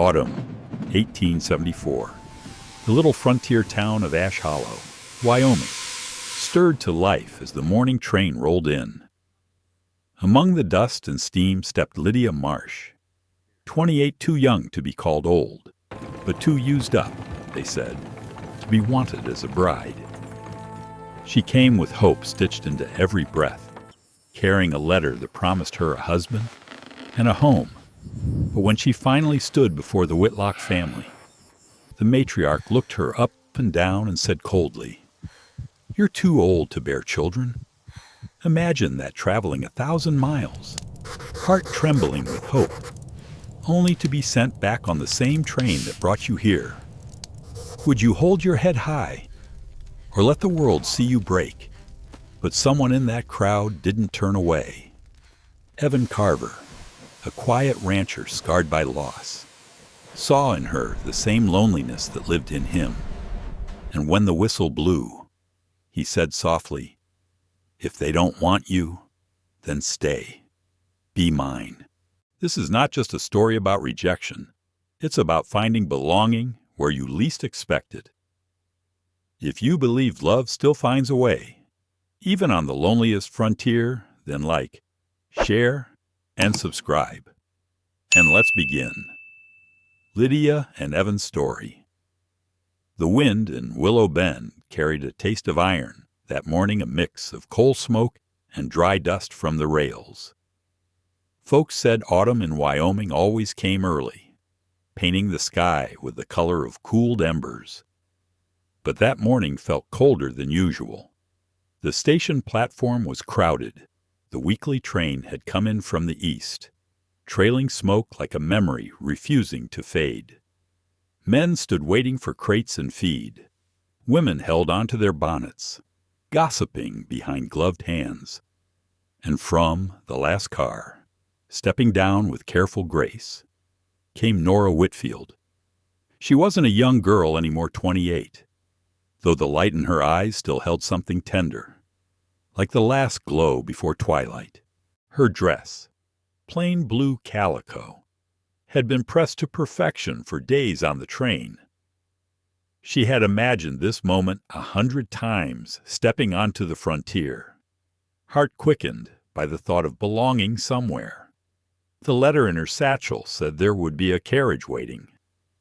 Autumn, 1874. The little frontier town of Ash Hollow, Wyoming, stirred to life as the morning train rolled in. Among the dust and steam stepped Lydia Marsh. 28, too young to be called old, but too used up, they said, to be wanted as a bride. She came with hope stitched into every breath, carrying a letter that promised her a husband and a home. But when she finally stood before the Whitlock family, the matriarch looked her up and down and said coldly, "You're too old to bear children." Imagine that, traveling 1,000 miles, heart trembling with hope, only to be sent back on the same train that brought you here. Would you hold your head high, or let the world see you break? But someone in that crowd didn't turn away. Evan Carver, a quiet rancher scarred by loss, saw in her the same loneliness that lived in him. And when the whistle blew, he said softly, "If they don't want you, then stay. Be mine." This is not just a story about rejection. It's about finding belonging where you least expect it. If you believe love still finds a way, even on the loneliest frontier, then like, share, and subscribe. And let's begin. Lydia and Evan's story. The wind in Willow Bend carried a taste of iron, that morning a mix of coal smoke and dry dust from the rails. Folks said autumn in Wyoming always came early, painting the sky with the color of cooled embers. But that morning felt colder than usual. The station platform was crowded. The weekly train had come in from the east, trailing smoke like a memory refusing to fade. Men stood waiting for crates and feed. Women held onto their bonnets, gossiping behind gloved hands. And from the last car, stepping down with careful grace, came Nora Whitfield. She wasn't a young girl anymore, 28, though the light in her eyes still held something tender, like the last glow before twilight. Her dress, plain blue calico, had been pressed to perfection for days on the train. She had imagined this moment 100 times stepping onto the frontier, heart quickened by the thought of belonging somewhere. The letter in her satchel said there would be a carriage waiting,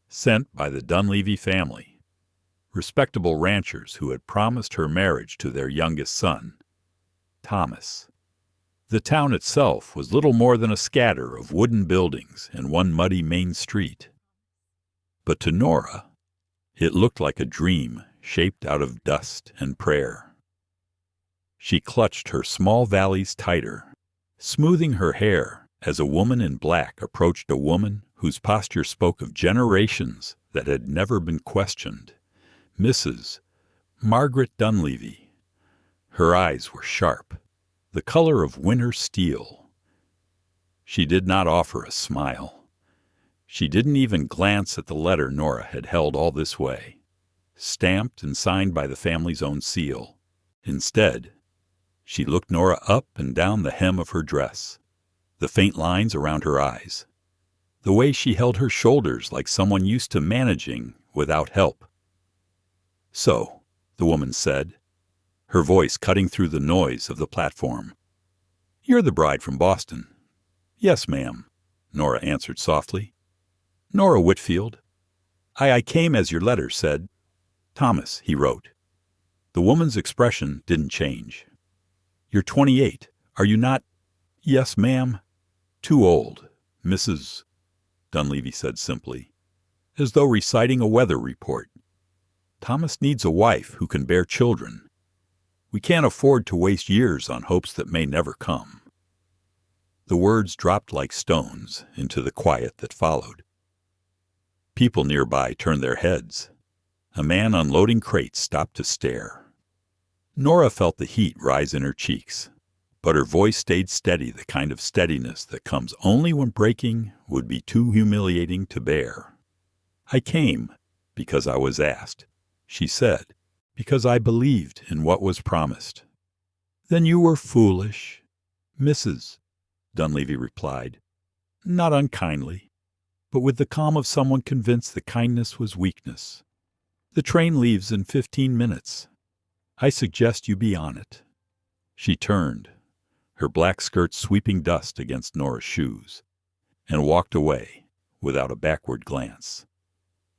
sent by the Dunleavy family, respectable ranchers who had promised her marriage to their youngest son, Thomas. The town itself was little more than a scatter of wooden buildings and one muddy main street. But to Nora, it looked like a dream shaped out of dust and prayer. She clutched her small valleys tighter, smoothing her hair as a woman in black approached a woman whose posture spoke of generations that had never been questioned, Mrs. Margaret Dunleavy. Her eyes were sharp, the color of winter steel. She did not offer a smile. She didn't even glance at the letter Nora had held all this way, stamped and signed by the family's own seal. Instead, she looked Nora up and down the hem of her dress, the faint lines around her eyes, the way she held her shoulders like someone used to managing without help. "So," the woman said, her voice cutting through the noise of the platform, "you're the bride from Boston." "Yes, ma'am," Nora answered softly. "Nora Whitfield. I came as your letter said." "Thomas," he wrote. The woman's expression didn't change. "You're 28, are you not?" "Yes, ma'am." "Too old, Mrs. Dunleavy said simply, as though reciting a weather report. "Thomas needs a wife who can bear children. We can't afford to waste years on hopes that may never come." The words dropped like stones into the quiet that followed. People nearby turned their heads. A man unloading crates stopped to stare. Nora felt the heat rise in her cheeks, but her voice stayed steady, the kind of steadiness that comes only when breaking would be too humiliating to bear. "I came because I was asked," she said, "because I believed in what was promised." "Then you were foolish, Mrs. Dunleavy replied, not unkindly. but with the calm of someone convinced that kindness was weakness. "The train leaves in 15 minutes. I suggest you be on it." She turned, her black skirt sweeping dust against Nora's shoes, and walked away without a backward glance.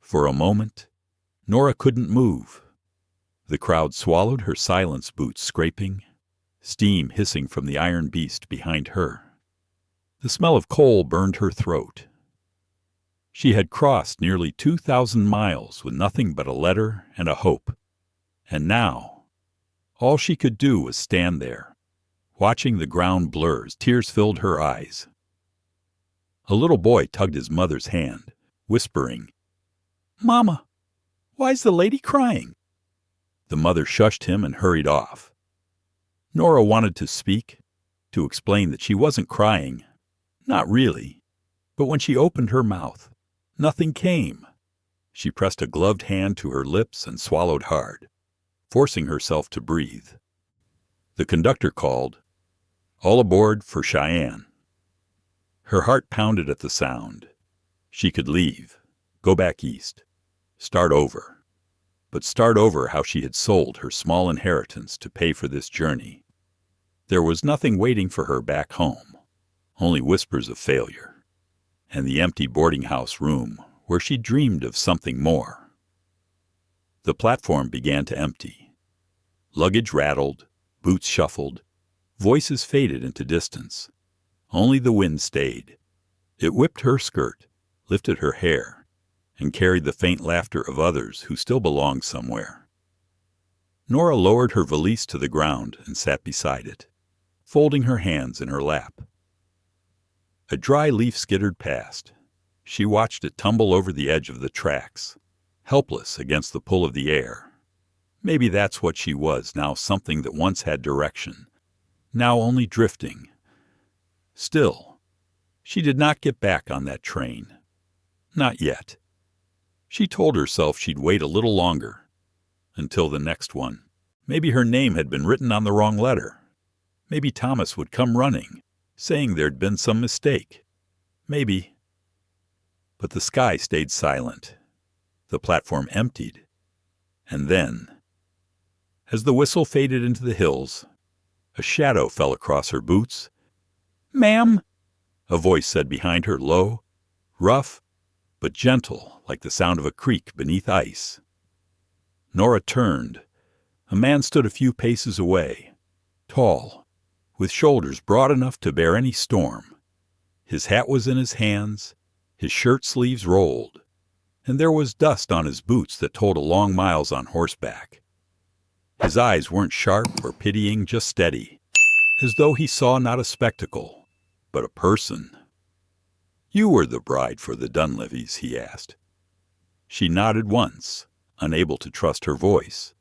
For a moment, Nora couldn't move. The crowd swallowed her silence boots scraping, steam hissing from the iron beast behind her. The smell of coal burned her throat. She had crossed nearly 2,000 miles with nothing but a letter and a hope, and now all she could do was stand there, watching the ground blur as tears filled her eyes. A little boy tugged his mother's hand, whispering, "Mama, why's the lady crying?" The mother shushed him and hurried off. Nora wanted to speak, to explain that she wasn't crying. Not really. But when she opened her mouth, nothing came. She pressed a gloved hand to her lips and swallowed hard, forcing herself to breathe. The conductor called, "All aboard for Cheyenne." Her heart pounded at the sound. She could leave, go back east, start over. But start over how she had sold her small inheritance to pay for this journey. There was nothing waiting for her back home, only whispers of failure, and the empty boarding house room where she dreamed of something more. The platform began to empty. Luggage rattled, boots shuffled, voices faded into distance. Only the wind stayed. It whipped her skirt, lifted her hair, and carried the faint laughter of others who still belonged somewhere. Nora lowered her valise to the ground and sat beside it, folding her hands in her lap. A dry leaf skittered past. She watched it tumble over the edge of the tracks, helpless against the pull of the air. Maybe that's what she was now, something that once had direction, now only drifting. Still, she did not get back on that train. Not yet. She told herself she'd wait a little longer, until the next one. Maybe her name had been written on the wrong letter. Maybe Thomas would come running, saying there'd been some mistake. Maybe. But the sky stayed silent. The platform emptied. And then, as the whistle faded into the hills, a shadow fell across her boots. "Ma'am," a voice said behind her, low, rough, but gentle, like the sound of a creek beneath ice. Nora turned. A man stood a few paces away, tall, with shoulders broad enough to bear any storm. His hat was in his hands, his shirt sleeves rolled, and there was dust on his boots that told of long miles on horseback. His eyes weren't sharp or pitying, just steady, as though he saw not a spectacle, but a person. "You were the bride for the Dunleavys?" he asked. She nodded once, unable to trust her voice.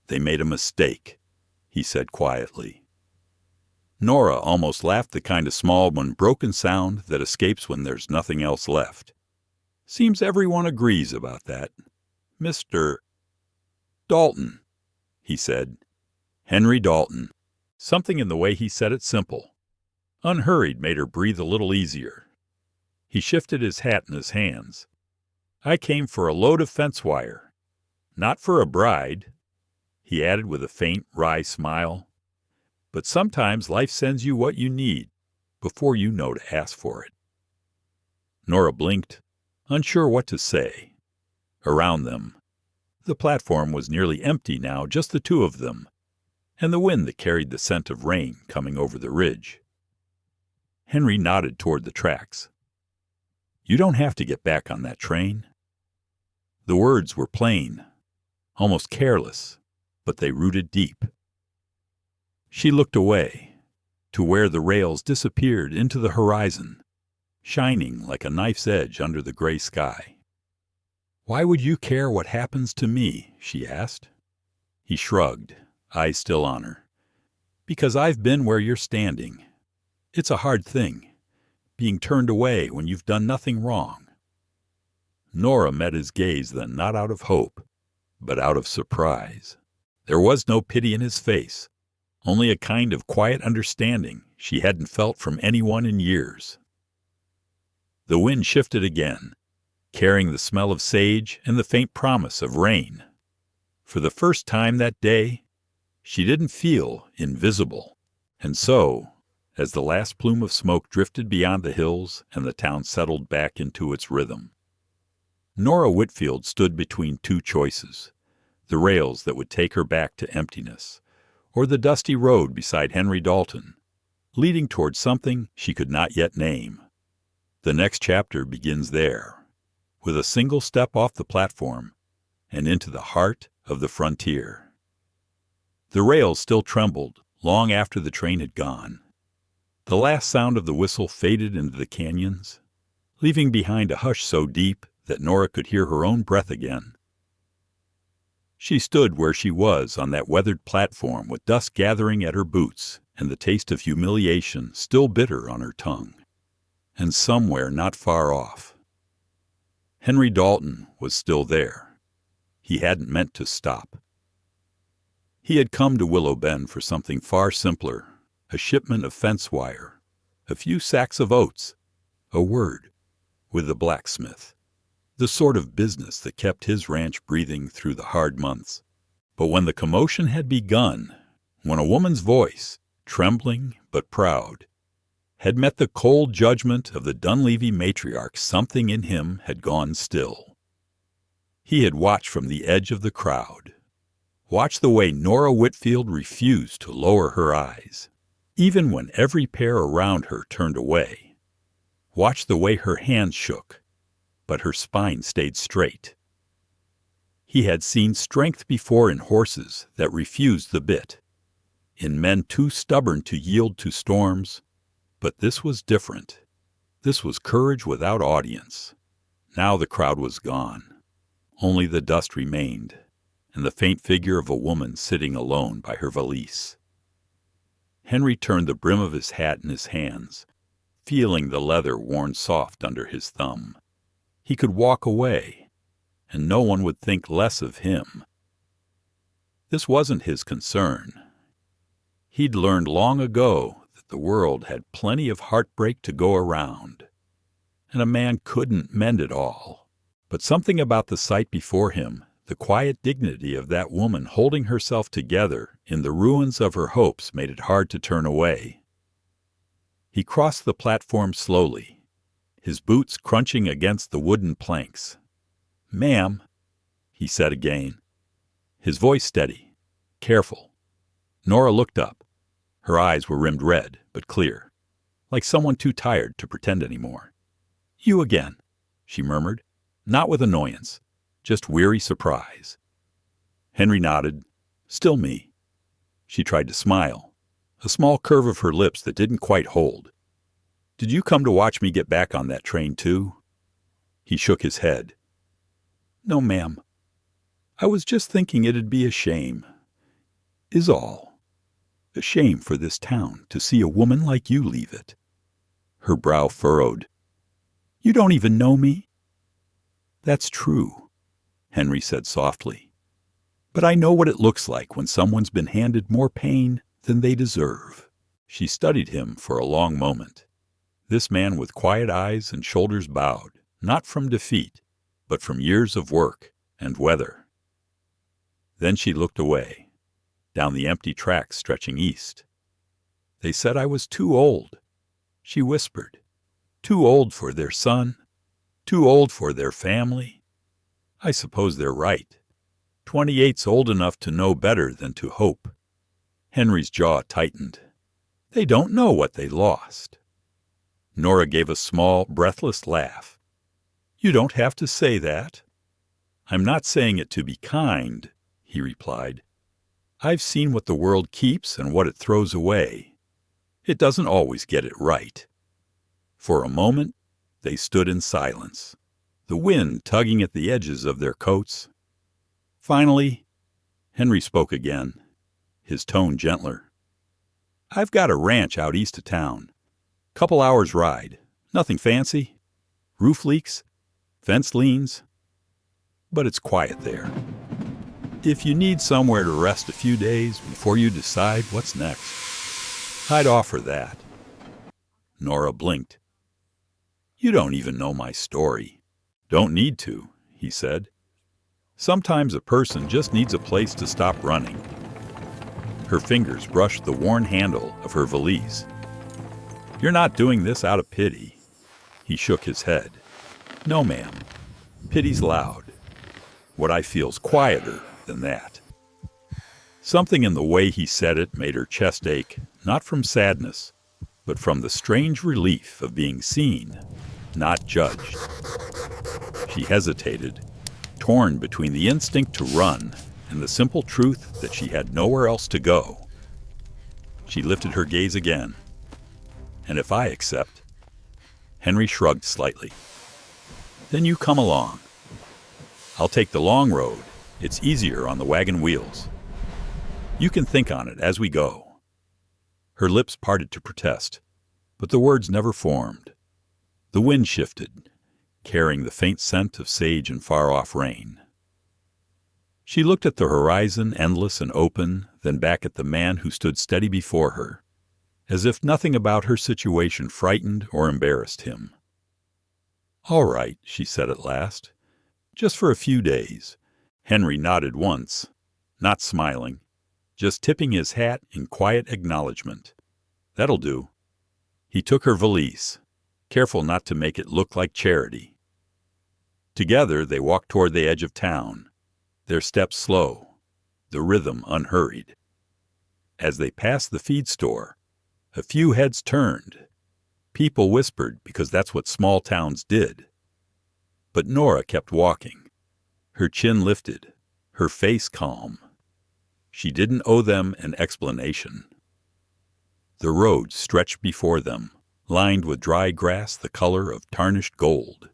"They made a mistake," he said quietly. Nora almost laughed, the kind of small, unbroken sound that escapes when there's nothing else left. "Seems everyone agrees about that. Mr. Dalton," he said. "Henry Dalton." Something in the way he said it simple, unhurried, made her breathe a little easier. He shifted his hat in his hands. "I came for a load of fence wire. Not for a bride," he added with a faint, wry smile. "But sometimes life sends you what you need before you know to ask for it." Nora blinked, unsure what to say. Around them, the platform was nearly empty now, just the two of them, and the wind that carried the scent of rain coming over the ridge. Henry nodded toward the tracks. "You don't have to get back on that train." The words were plain, almost careless, but they rooted deep. She looked away, to where the rails disappeared into the horizon, shining like a knife's edge under the gray sky. "Why would you care what happens to me?" she asked. He shrugged, eyes still on her. "Because I've been where you're standing. It's a hard thing, being turned away when you've done nothing wrong." Nora met his gaze then, not out of hope, but out of surprise. There was no pity in his face, only a kind of quiet understanding she hadn't felt from anyone in years. The wind shifted again, carrying the smell of sage and the faint promise of rain. For the first time that day, she didn't feel invisible. And so, as the last plume of smoke drifted beyond the hills and the town settled back into its rhythm, Nora Whitfield stood between two choices: the rails that would take her back to emptiness, or the dusty road beside Henry Dalton, leading toward something she could not yet name. The next chapter begins there, with a single step off the platform and into the heart of the frontier. The rails still trembled long after the train had gone. The last sound of the whistle faded into the canyons, leaving behind a hush so deep that Nora could hear her own breath again. She stood where she was on that weathered platform with dust gathering at her boots and the taste of humiliation still bitter on her tongue. And somewhere not far off, Henry Dalton was still there. He hadn't meant to stop. He had come to Willow Bend for something far simpler: a shipment of fence wire, a few sacks of oats, a word with the blacksmith. The sort of business that kept his ranch breathing through the hard months. But when the commotion had begun, when a woman's voice, trembling but proud, had met the cold judgment of the Dunleavy matriarch, something in him had gone still. He had watched from the edge of the crowd, watched the way Nora Whitfield refused to lower her eyes, even when every pair around her turned away, watched the way her hands shook, but her spine stayed straight. He had seen strength before in horses that refused the bit, in men too stubborn to yield to storms, but this was different. This was courage without audience. Now the crowd was gone. Only the dust remained, and the faint figure of a woman sitting alone by her valise. Henry turned the brim of his hat in his hands, feeling the leather worn soft under his thumb. He could walk away, and no one would think less of him. This wasn't his concern. He'd learned long ago that the world had plenty of heartbreak to go around, and a man couldn't mend it all. But something about the sight before him, the quiet dignity of that woman holding herself together in the ruins of her hopes, made it hard to turn away. He crossed the platform slowly, his boots crunching against the wooden planks. "Ma'am," he said again, his voice steady, careful. Nora looked up. Her eyes were rimmed red, but clear, like someone too tired to pretend anymore. "You again," she murmured, not with annoyance, just weary surprise. Henry nodded. "Still me." She tried to smile, a small curve of her lips that didn't quite hold. "Did you come to watch me get back on that train, too?" He shook his head. "No, ma'am. I was just thinking it'd be a shame, is all. A shame for this town to see a woman like you leave it." Her brow furrowed. "You don't even know me?" "That's true," Henry said softly. "But I know what it looks like when someone's been handed more pain than they deserve." She studied him for a long moment. This man with quiet eyes and shoulders bowed, not from defeat, but from years of work and weather. Then she looked away, down the empty tracks stretching east. "They said I was too old," she whispered. "Too old for their son, too old for their family. I suppose they're right. 28's old enough to know better than to hope." Henry's jaw tightened. "They don't know what they lost." Nora gave a small, breathless laugh. "You don't have to say that." "I'm not saying it to be kind," he replied. "I've seen what the world keeps and what it throws away. It doesn't always get it right." For a moment, they stood in silence, the wind tugging at the edges of their coats. Finally, Henry spoke again, his tone gentler. "I've got a ranch out east of town. Couple hours' ride. Nothing fancy. Roof leaks, fence leans, but it's quiet there. If you need somewhere to rest a few days before you decide what's next, I'd offer that." Nora blinked. "You don't even know my story." "Don't need to," he said. "Sometimes a person just needs a place to stop running." Her fingers brushed the worn handle of her valise. "You're not doing this out of pity." He shook his head. "No, ma'am. Pity's loud. What I feel's quieter than that." Something in the way he said it made her chest ache, not from sadness, but from the strange relief of being seen, not judged. She hesitated, torn between the instinct to run and the simple truth that she had nowhere else to go. She lifted her gaze again. "And if I accept?" Henry shrugged slightly. "Then you come along. I'll take the long road. It's easier on the wagon wheels. You can think on it as we go." Her lips parted to protest, but the words never formed. The wind shifted, carrying the faint scent of sage and far-off rain. She looked at the horizon, endless and open, then back at the man who stood steady before her, as if nothing about her situation frightened or embarrassed him. "All right," she said at last. "Just for a few days." Henry nodded once, not smiling, just tipping his hat in quiet acknowledgement. "That'll do." He took her valise, careful not to make it look like charity. Together they walked toward the edge of town, their steps slow, the rhythm unhurried. As they passed the feed store, a few heads turned. People whispered because that's what small towns did. But Nora kept walking, her chin lifted, her face calm. She didn't owe them an explanation. The road stretched before them, lined with dry grass the color of tarnished gold.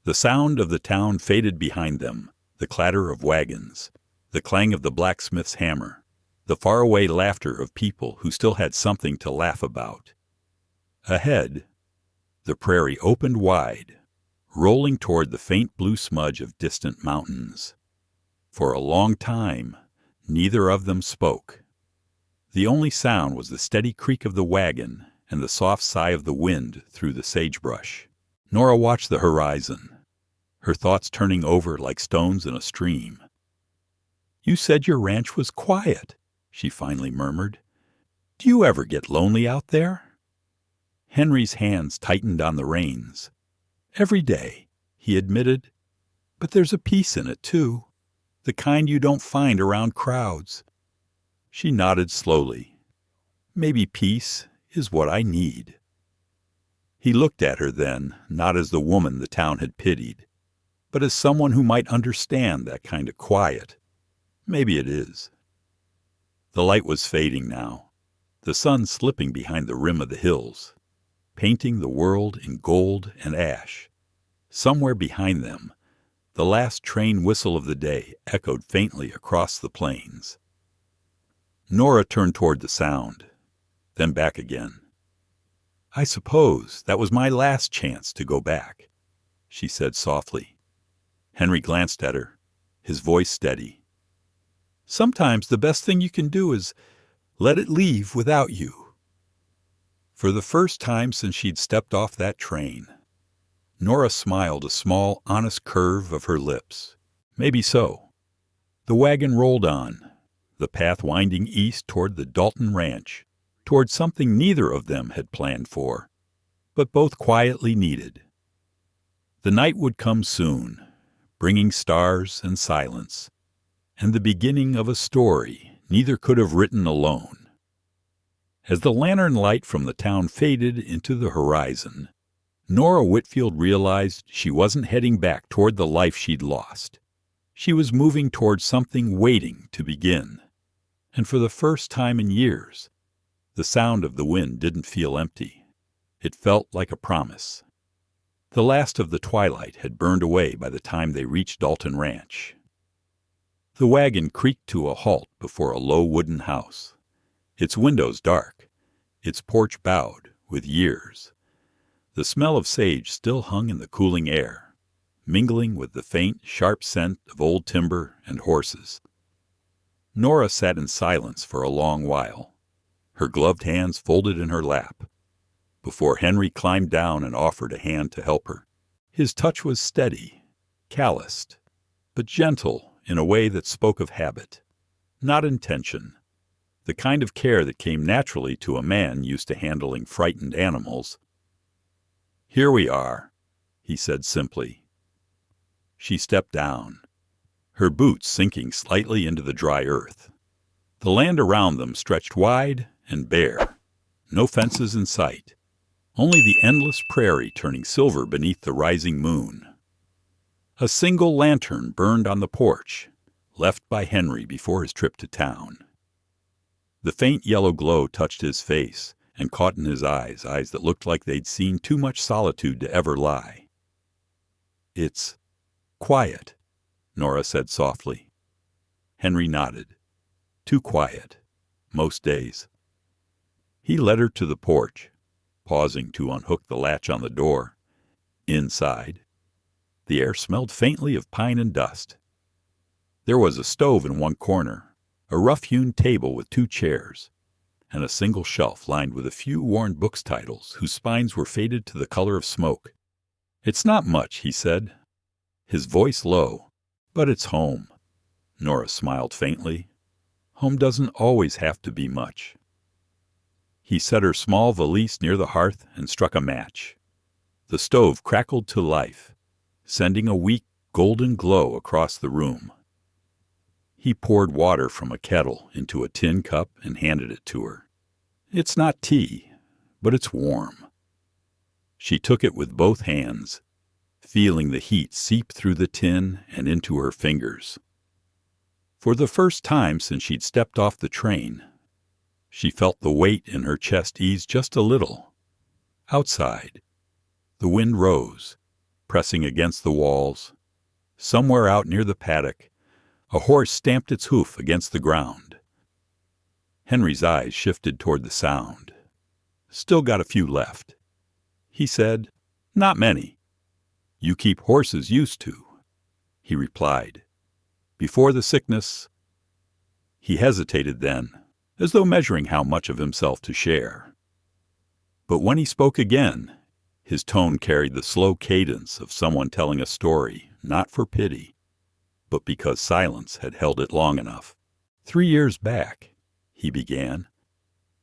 The sound of the town faded behind them, the clatter of wagons, the clang of the blacksmith's hammer, the faraway laughter of people who still had something to laugh about. Ahead, the prairie opened wide, rolling toward the faint blue smudge of distant mountains. For a long time, neither of them spoke. The only sound was the steady creak of the wagon and the soft sigh of the wind through the sagebrush. Nora watched the horizon, her thoughts turning over like stones in a stream. "You said your ranch was quiet," she finally murmured. "Do you ever get lonely out there?" Henry's hands tightened on the reins. "Every day," he admitted. "But there's a peace in it, too. The kind you don't find around crowds." She nodded slowly. "Maybe peace is what I need." He looked at her then, not as the woman the town had pitied, but as someone who might understand that kind of quiet. Maybe it is. The light was fading now, the sun slipping behind the rim of the hills, painting the world in gold and ash. Somewhere behind them, the last train whistle of the day echoed faintly across the plains. Nora turned toward the sound, then back again. "I suppose that was my last chance to go back," she said softly. Henry glanced at her, his voice steady. "Sometimes the best thing you can do is let it leave without you." For the first time since she'd stepped off that train, Nora smiled a small, honest curve of her lips. Maybe so. The wagon rolled on, the path winding east toward the Dalton Ranch, toward something neither of them had planned for, but both quietly needed. The night would come soon, bringing stars and silence, and the beginning of a story neither could have written alone. As the lantern light from the town faded into the horizon, Nora Whitfield realized she wasn't heading back toward the life she'd lost. She was moving toward something waiting to begin. And for the first time in years, the sound of the wind didn't feel empty. It felt like a promise. The last of the twilight had burned away by the time they reached Dalton Ranch. The wagon creaked to a halt before a low wooden house, its windows dark, its porch bowed with years. The smell of sage still hung in the cooling air, mingling with the faint, sharp scent of old timber and horses. Nora sat in silence for a long while, her gloved hands folded in her lap. before Henry climbed down and offered a hand to help her. His touch was steady, calloused, but gentle in a way that spoke of habit, not intention, the kind of care that came naturally to a man used to handling frightened animals. "Here we are," he said simply. She stepped down, her boots sinking slightly into the dry earth. The land around them stretched wide and bare, no fences in sight, only the endless prairie turning silver beneath the rising moon. A single lantern burned on the porch, left by Henry before his trip to town. The faint yellow glow touched his face and caught in his eyes that looked like they'd seen too much solitude to ever lie. "It's quiet," Nora said softly. Henry nodded. "Too quiet, most days." He led her to the porch, pausing to unhook the latch on the door. Inside, the air smelled faintly of pine and dust. There was a stove in one corner, a rough-hewn table with 2 chairs, and a single shelf lined with a few worn books titles whose spines were faded to the color of smoke. "It's not much," he said, his voice low, "but it's home." Nora smiled faintly. "Home doesn't always have to be much." He set her small valise near the hearth and struck a match. The stove crackled to life, sending a weak, golden glow across the room. He poured water from a kettle into a tin cup and handed it to her. "It's not tea, but it's warm." She took it with both hands, feeling the heat seep through the tin and into her fingers. For the first time since she'd stepped off the train, she felt the weight in her chest ease just a little. Outside, the wind rose, pressing against the walls. Somewhere out near the paddock, a horse stamped its hoof against the ground. Henry's eyes shifted toward the sound. "Still got a few left," he said. "Not many." "You keep horses used to," he replied. "Before the sickness—" He hesitated then, as though measuring how much of himself to share. But when he spoke again, his tone carried the slow cadence of someone telling a story, not for pity, but because silence had held it long enough. "3 years back," he began,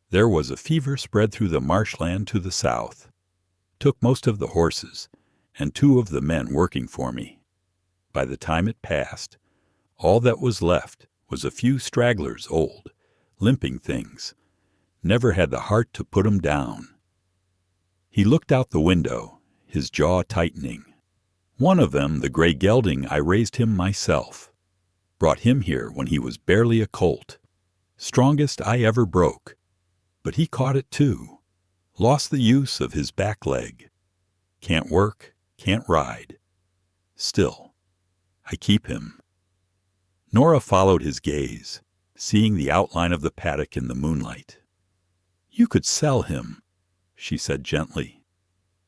"there was a fever spread through the marshland to the south. Took most of the horses, and 2 of the men working for me. By the time it passed, all that was left was a few stragglers, old, limping things. Never had the heart to put 'em down." He looked out the window, his jaw tightening. "One of them, the gray gelding, I raised him myself. Brought him here when he was barely a colt. Strongest I ever broke. But he caught it too. Lost the use of his back leg. Can't work, can't ride. Still, I keep him." Nora followed his gaze, seeing the outline of the paddock in the moonlight. "You could sell him," she said gently.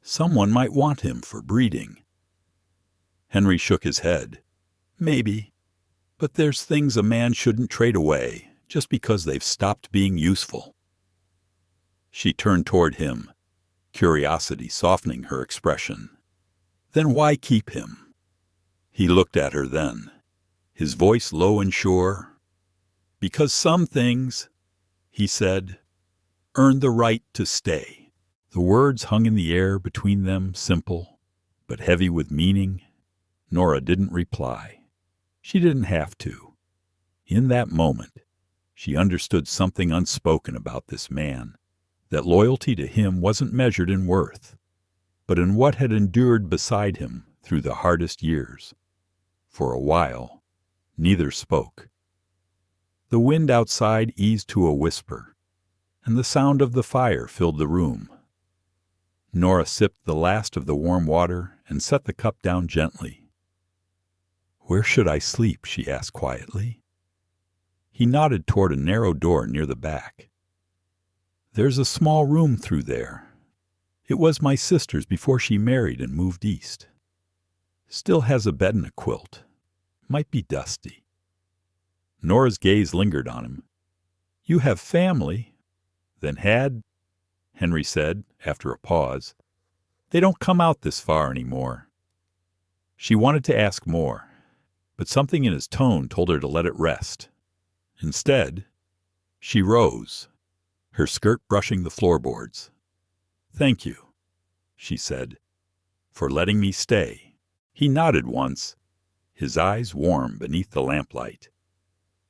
"Someone might want him for breeding." Henry shook his head. "Maybe. But there's things a man shouldn't trade away just because they've stopped being useful." She turned toward him, curiosity softening her expression. "Then why keep him?" He looked at her then, his voice low and sure. "Because some things," he said, "earn the right to stay." The words hung in the air between them, simple, but heavy with meaning. Nora didn't reply. She didn't have to. In that moment, she understood something unspoken about this man, that loyalty to him wasn't measured in worth, but in what had endured beside him through the hardest years. For a while, neither spoke. The wind outside eased to a whisper, and the sound of the fire filled the room. Nora sipped the last of the warm water and set the cup down gently. "Where should I sleep?" she asked quietly. He nodded toward a narrow door near the back. "There's a small room through there. It was my sister's before she married and moved east. Still has a bed and a quilt. Might be dusty." Nora's gaze lingered on him. "You have family?" "Then had?" Henry said after a pause. "They don't come out this far anymore." She wanted to ask more, but something in his tone told her to let it rest. Instead, she rose, her skirt brushing the floorboards. "Thank you," she said, "for letting me stay." He nodded once, his eyes warm beneath the lamplight.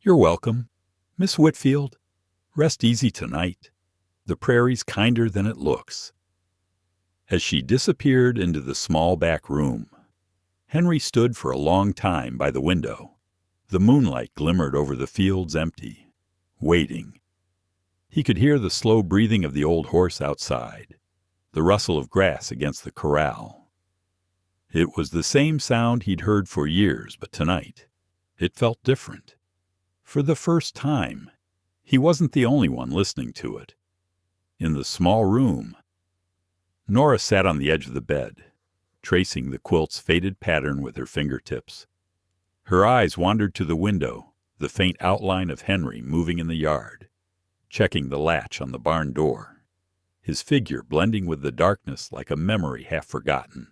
"You're welcome. Miss Whitfield, rest easy tonight. The prairie's kinder than it looks." As she disappeared into the small back room, Henry stood for a long time by the window. The moonlight glimmered over the fields empty, waiting. He could hear the slow breathing of the old horse outside, the rustle of grass against the corral. It was the same sound he'd heard for years, but tonight it felt different. For the first time, he wasn't the only one listening to it. In the small room, Nora sat on the edge of the bed, tracing the quilt's faded pattern with her fingertips. Her eyes wandered to the window, the faint outline of Henry moving in the yard, checking the latch on the barn door, his figure blending with the darkness like a memory half forgotten.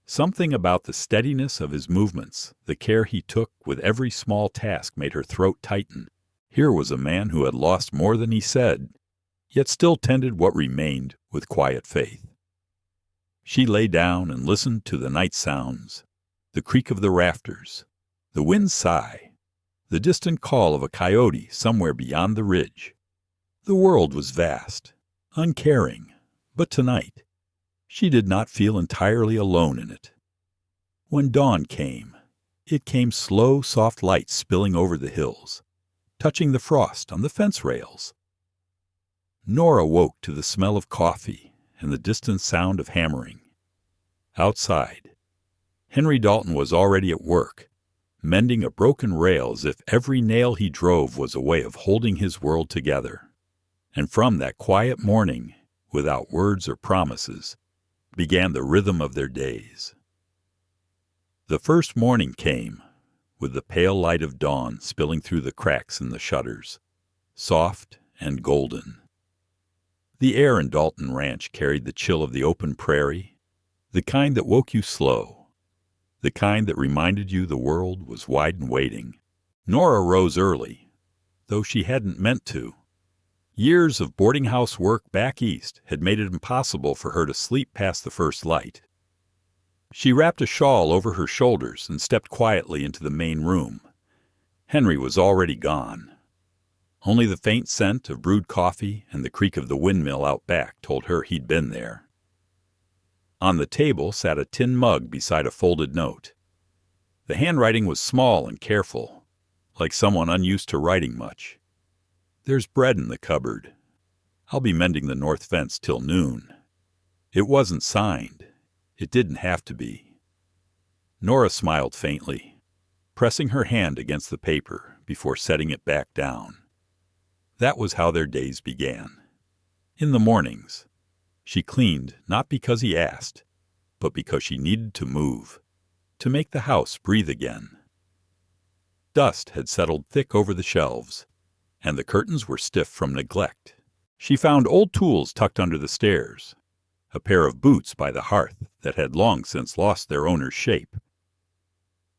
Something about the steadiness of his movements, the care he took with every small task, made her throat tighten. Here was a man who had lost more than he said, yet still tended what remained with quiet faith. She lay down and listened to the night sounds, the creak of the rafters, the wind's sigh, the distant call of a coyote somewhere beyond the ridge. The world was vast, uncaring, but tonight she did not feel entirely alone in it. When dawn came, it came slow, soft light spilling over the hills, touching the frost on the fence rails. Nora woke to the smell of coffee and the distant sound of hammering. Outside, Henry Dalton was already at work, mending a broken rail as if every nail he drove was a way of holding his world together. And from that quiet morning, without words or promises, began the rhythm of their days. The first morning came, with the pale light of dawn spilling through the cracks in the shutters, soft and golden. The air in Dalton Ranch carried the chill of the open prairie, the kind that woke you slow, the kind that reminded you the world was wide and waiting. Nora rose early, though she hadn't meant to. Years of boarding house work back east had made it impossible for her to sleep past the first light. She wrapped a shawl over her shoulders and stepped quietly into the main room. Henry was already gone. Only the faint scent of brewed coffee and the creak of the windmill out back told her he'd been there. On the table sat a tin mug beside a folded note. The handwriting was small and careful, like someone unused to writing much. "There's bread in the cupboard. I'll be mending the north fence till noon." It wasn't signed. It didn't have to be. Nora smiled faintly, pressing her hand against the paper before setting it back down. That was how their days began. In the mornings, she cleaned not because he asked, but because she needed to move, to make the house breathe again. Dust had settled thick over the shelves, and the curtains were stiff from neglect. She found old tools tucked under the stairs, a pair of boots by the hearth that had long since lost their owner's shape.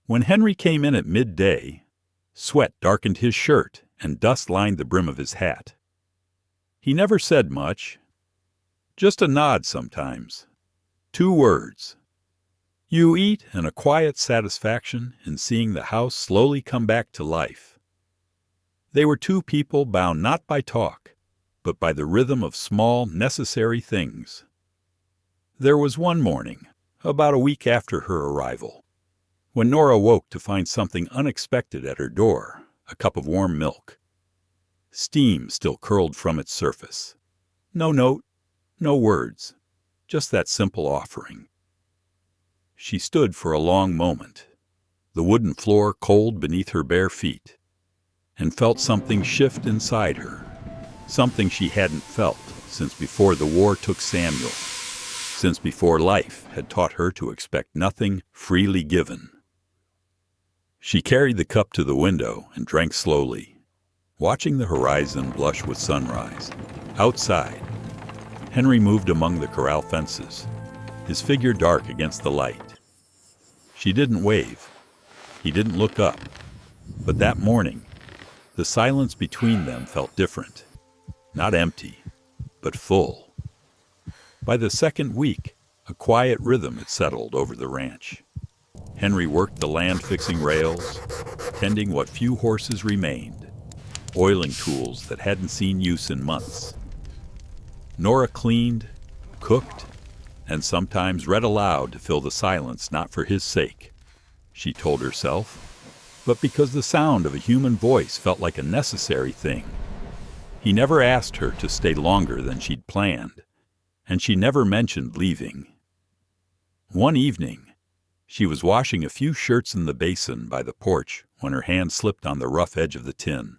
When Henry came in at midday, sweat darkened his shirt and dust lined the brim of his hat. He never said much, just a nod sometimes. 2 words. You eat, and a quiet satisfaction in seeing the house slowly come back to life. They were 2 people bound not by talk, but by the rhythm of small, necessary things. There was one morning, about a week after her arrival, when Nora woke to find something unexpected at her door, a cup of warm milk. Steam still curled from its surface. No note, no words, just that simple offering. She stood for a long moment, the wooden floor cold beneath her bare feet, and felt something shift inside her, something she hadn't felt since before the war took Samuel, since before life had taught her to expect nothing freely given. She carried the cup to the window and drank slowly, watching the horizon blush with sunrise. Outside, Henry moved among the corral fences, his figure dark against the light. She didn't wave. He didn't look up. But that morning, the silence between them felt different. Not empty, but full. By the second week, a quiet rhythm had settled over the ranch. Henry worked the land-fixing rails, tending what few horses remained, oiling tools that hadn't seen use in months. Nora cleaned, cooked, and sometimes read aloud to fill the silence, not for his sake, she told herself, but because the sound of a human voice felt like a necessary thing. He never asked her to stay longer than she'd planned, and she never mentioned leaving. One evening, she was washing a few shirts in the basin by the porch when her hand slipped on the rough edge of the tin.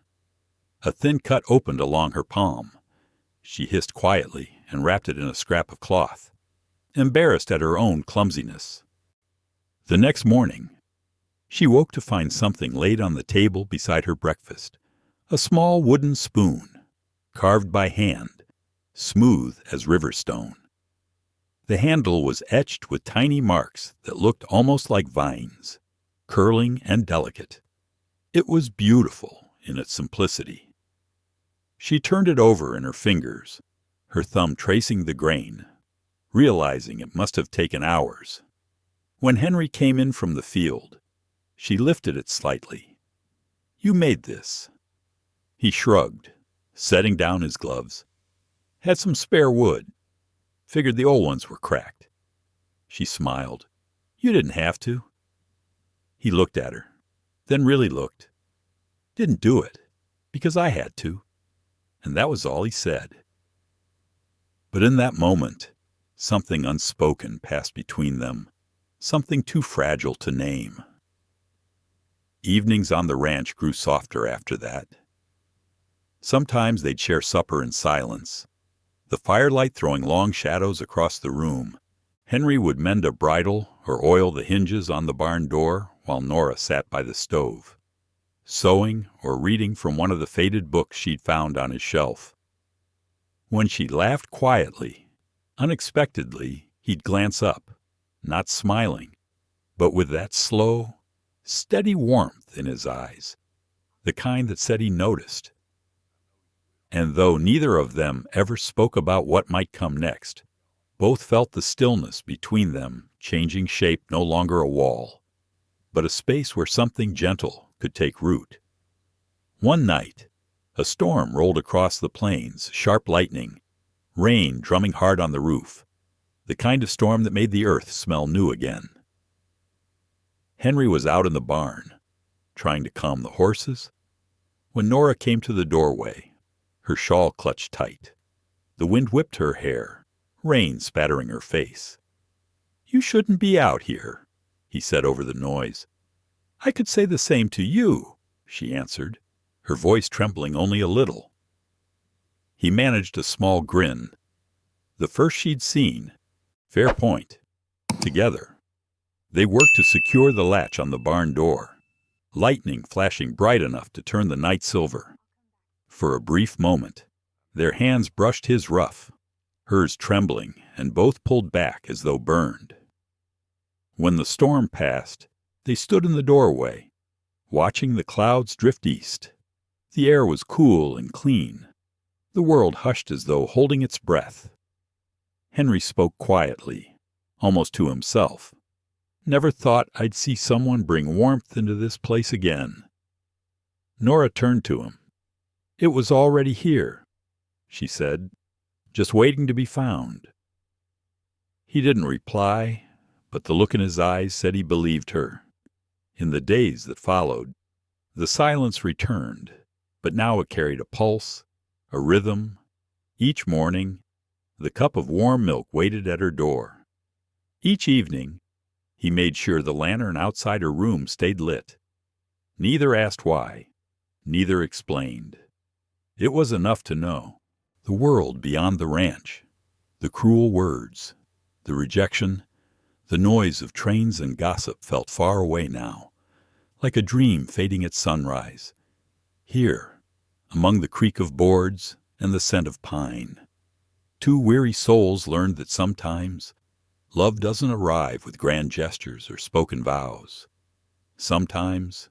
A thin cut opened along her palm. She hissed quietly and wrapped it in a scrap of cloth, embarrassed at her own clumsiness. The next morning, she woke to find something laid on the table beside her breakfast, a small wooden spoon, carved by hand, smooth as river stone. The handle was etched with tiny marks that looked almost like vines, curling and delicate. It was beautiful in its simplicity. She turned it over in her fingers, her thumb tracing the grain, realizing it must have taken hours. When Henry came in from the field, she lifted it slightly. "You made this." He shrugged, setting down his gloves. "Had some spare wood. Figured the old ones were cracked." She smiled. "You didn't have to." He looked at her, then really looked. "Didn't do it, because I had to." And that was all he said. But in that moment, something unspoken passed between them, something too fragile to name. Evenings on the ranch grew softer after that. Sometimes they'd share supper in silence, the firelight throwing long shadows across the room. Henry would mend a bridle or oil the hinges on the barn door while Nora sat by the stove, sewing or reading from one of the faded books she'd found on his shelf. When she laughed quietly, unexpectedly, he'd glance up, not smiling, but with that slow, steady warmth in his eyes, the kind that said he noticed. And though neither of them ever spoke about what might come next, both felt the stillness between them changing shape, no longer a wall, but a space where something gentle could take root. One night, a storm rolled across the plains, sharp lightning, rain drumming hard on the roof, the kind of storm that made the earth smell new again. Henry was out in the barn, trying to calm the horses, when Nora came to the doorway, her shawl clutched tight. The wind whipped her hair, rain spattering her face. "You shouldn't be out here," he said over the noise. "I could say the same to you," she answered, her voice trembling only a little. He managed a small grin, the first she'd seen. Fair point. Together. They worked to secure the latch on the barn door, lightning flashing bright enough to turn the night silver. For a brief moment, their hands brushed his rough, hers trembling, and both pulled back as though burned. When the storm passed, they stood in the doorway, watching the clouds drift east. The air was cool and clean. The world hushed as though holding its breath. Henry spoke quietly, almost to himself. "Never thought I'd see someone bring warmth into this place again." Nora turned to him. "It was already here," she said, "just waiting to be found." He didn't reply, but the look in his eyes said he believed her. In the days that followed, the silence returned, but now it carried a pulse, a rhythm. Each morning, the cup of warm milk waited at her door. Each evening, he made sure the lantern outside her room stayed lit. Neither asked why, neither explained. It was enough to know. The world beyond the ranch, the cruel words, the rejection, the noise of trains and gossip felt far away now, like a dream fading at sunrise. Here, among the creak of boards and the scent of pine. Two weary souls learned that sometimes love doesn't arrive with grand gestures or spoken vows. Sometimes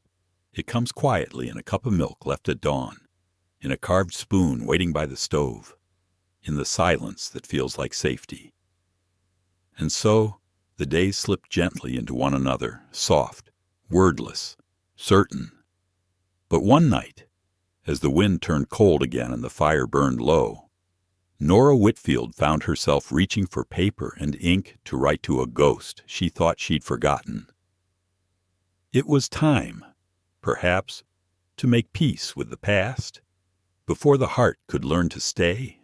it comes quietly in a cup of milk left at dawn, in a carved spoon waiting by the stove, in the silence that feels like safety. And so the days slipped gently into one another, soft, wordless, certain. But one night, as the wind turned cold again and the fire burned low, Nora Whitfield found herself reaching for paper and ink to write to a ghost she thought she'd forgotten. It was time, perhaps, to make peace with the past, before the heart could learn to stay.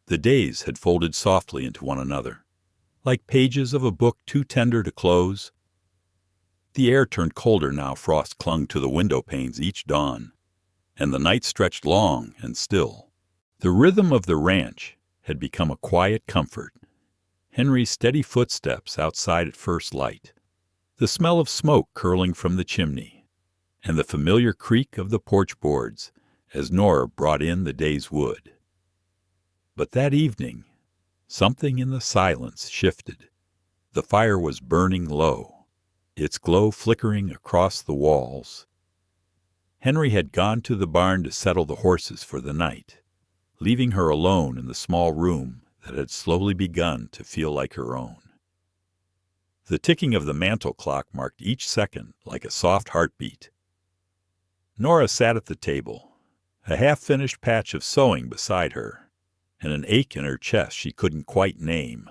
The days had folded softly into one another, like pages of a book too tender to close. The air turned colder now. Frost clung to the window panes each dawn, and the night stretched long and still. The rhythm of the ranch had become a quiet comfort. Henry's steady footsteps outside at first light, the smell of smoke curling from the chimney, and the familiar creak of the porch boards as Nora brought in the day's wood. But that evening, something in the silence shifted. The fire was burning low, its glow flickering across the walls. Henry had gone to the barn to settle the horses for the night, leaving her alone in the small room that had slowly begun to feel like her own. The ticking of the mantel clock marked each second like a soft heartbeat. Nora sat at the table, a half-finished patch of sewing beside her, and an ache in her chest she couldn't quite name.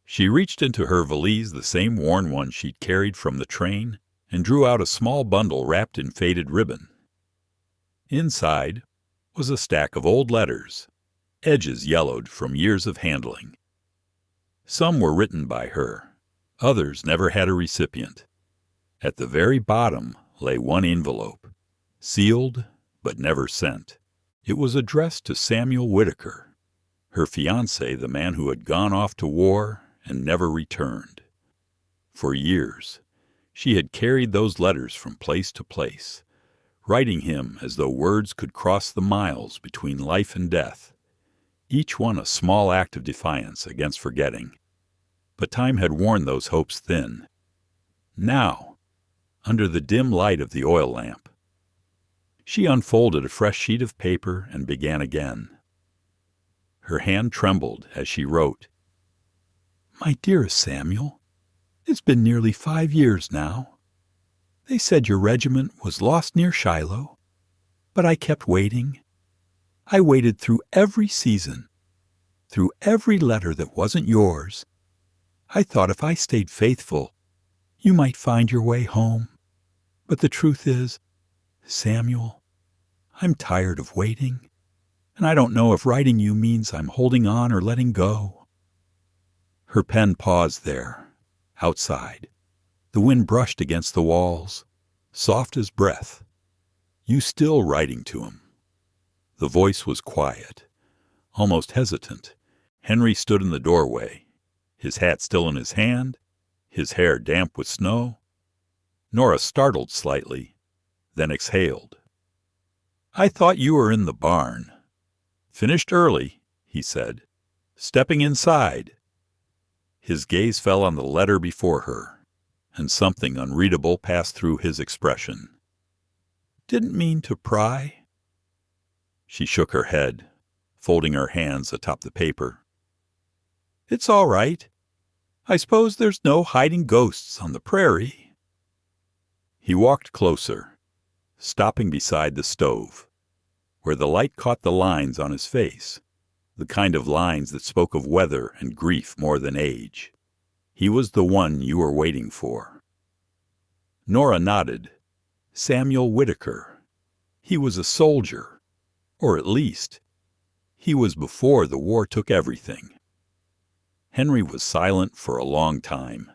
She reached into her valise, the same worn one she'd carried from the train, and drew out a small bundle wrapped in faded ribbon. Inside was a stack of old letters, edges yellowed from years of handling. Some were written by her, others never had a recipient. At the very bottom lay one envelope, sealed but never sent. It was addressed to Samuel Whitaker, her fiancé, the man who had gone off to war and never returned. For years, she had carried those letters from place to place, writing him as though words could cross the miles between life and death, each one a small act of defiance against forgetting. But time had worn those hopes thin. Now, under the dim light of the oil lamp, she unfolded a fresh sheet of paper and began again. Her hand trembled as she wrote, "My dearest Samuel, it's been nearly 5 years now. They said your regiment was lost near Shiloh, but I kept waiting. I waited through every season, through every letter that wasn't yours. I thought if I stayed faithful, you might find your way home. But the truth is, Samuel, I'm tired of waiting, and I don't know if writing you means I'm holding on or letting go." Her pen paused there, outside. The wind brushed against the walls, soft as breath. "You still writing to him?" The voice was quiet, almost hesitant. Henry stood in the doorway, his hat still in his hand, his hair damp with snow. Nora startled slightly, then exhaled. "I thought you were in the barn." "Finished early," he said, stepping inside. His gaze fell on the letter before her, and something unreadable passed through his expression. "Didn't mean to pry." She shook her head, folding her hands atop the paper. "It's all right. I suppose there's no hiding ghosts on the prairie." He walked closer, stopping beside the stove, where the light caught the lines on his face, the kind of lines that spoke of weather and grief more than age. "He was the one you were waiting for." Nora nodded. Samuel Whitaker. He was a soldier, or at least, he was before the war took everything. Henry was silent for a long time,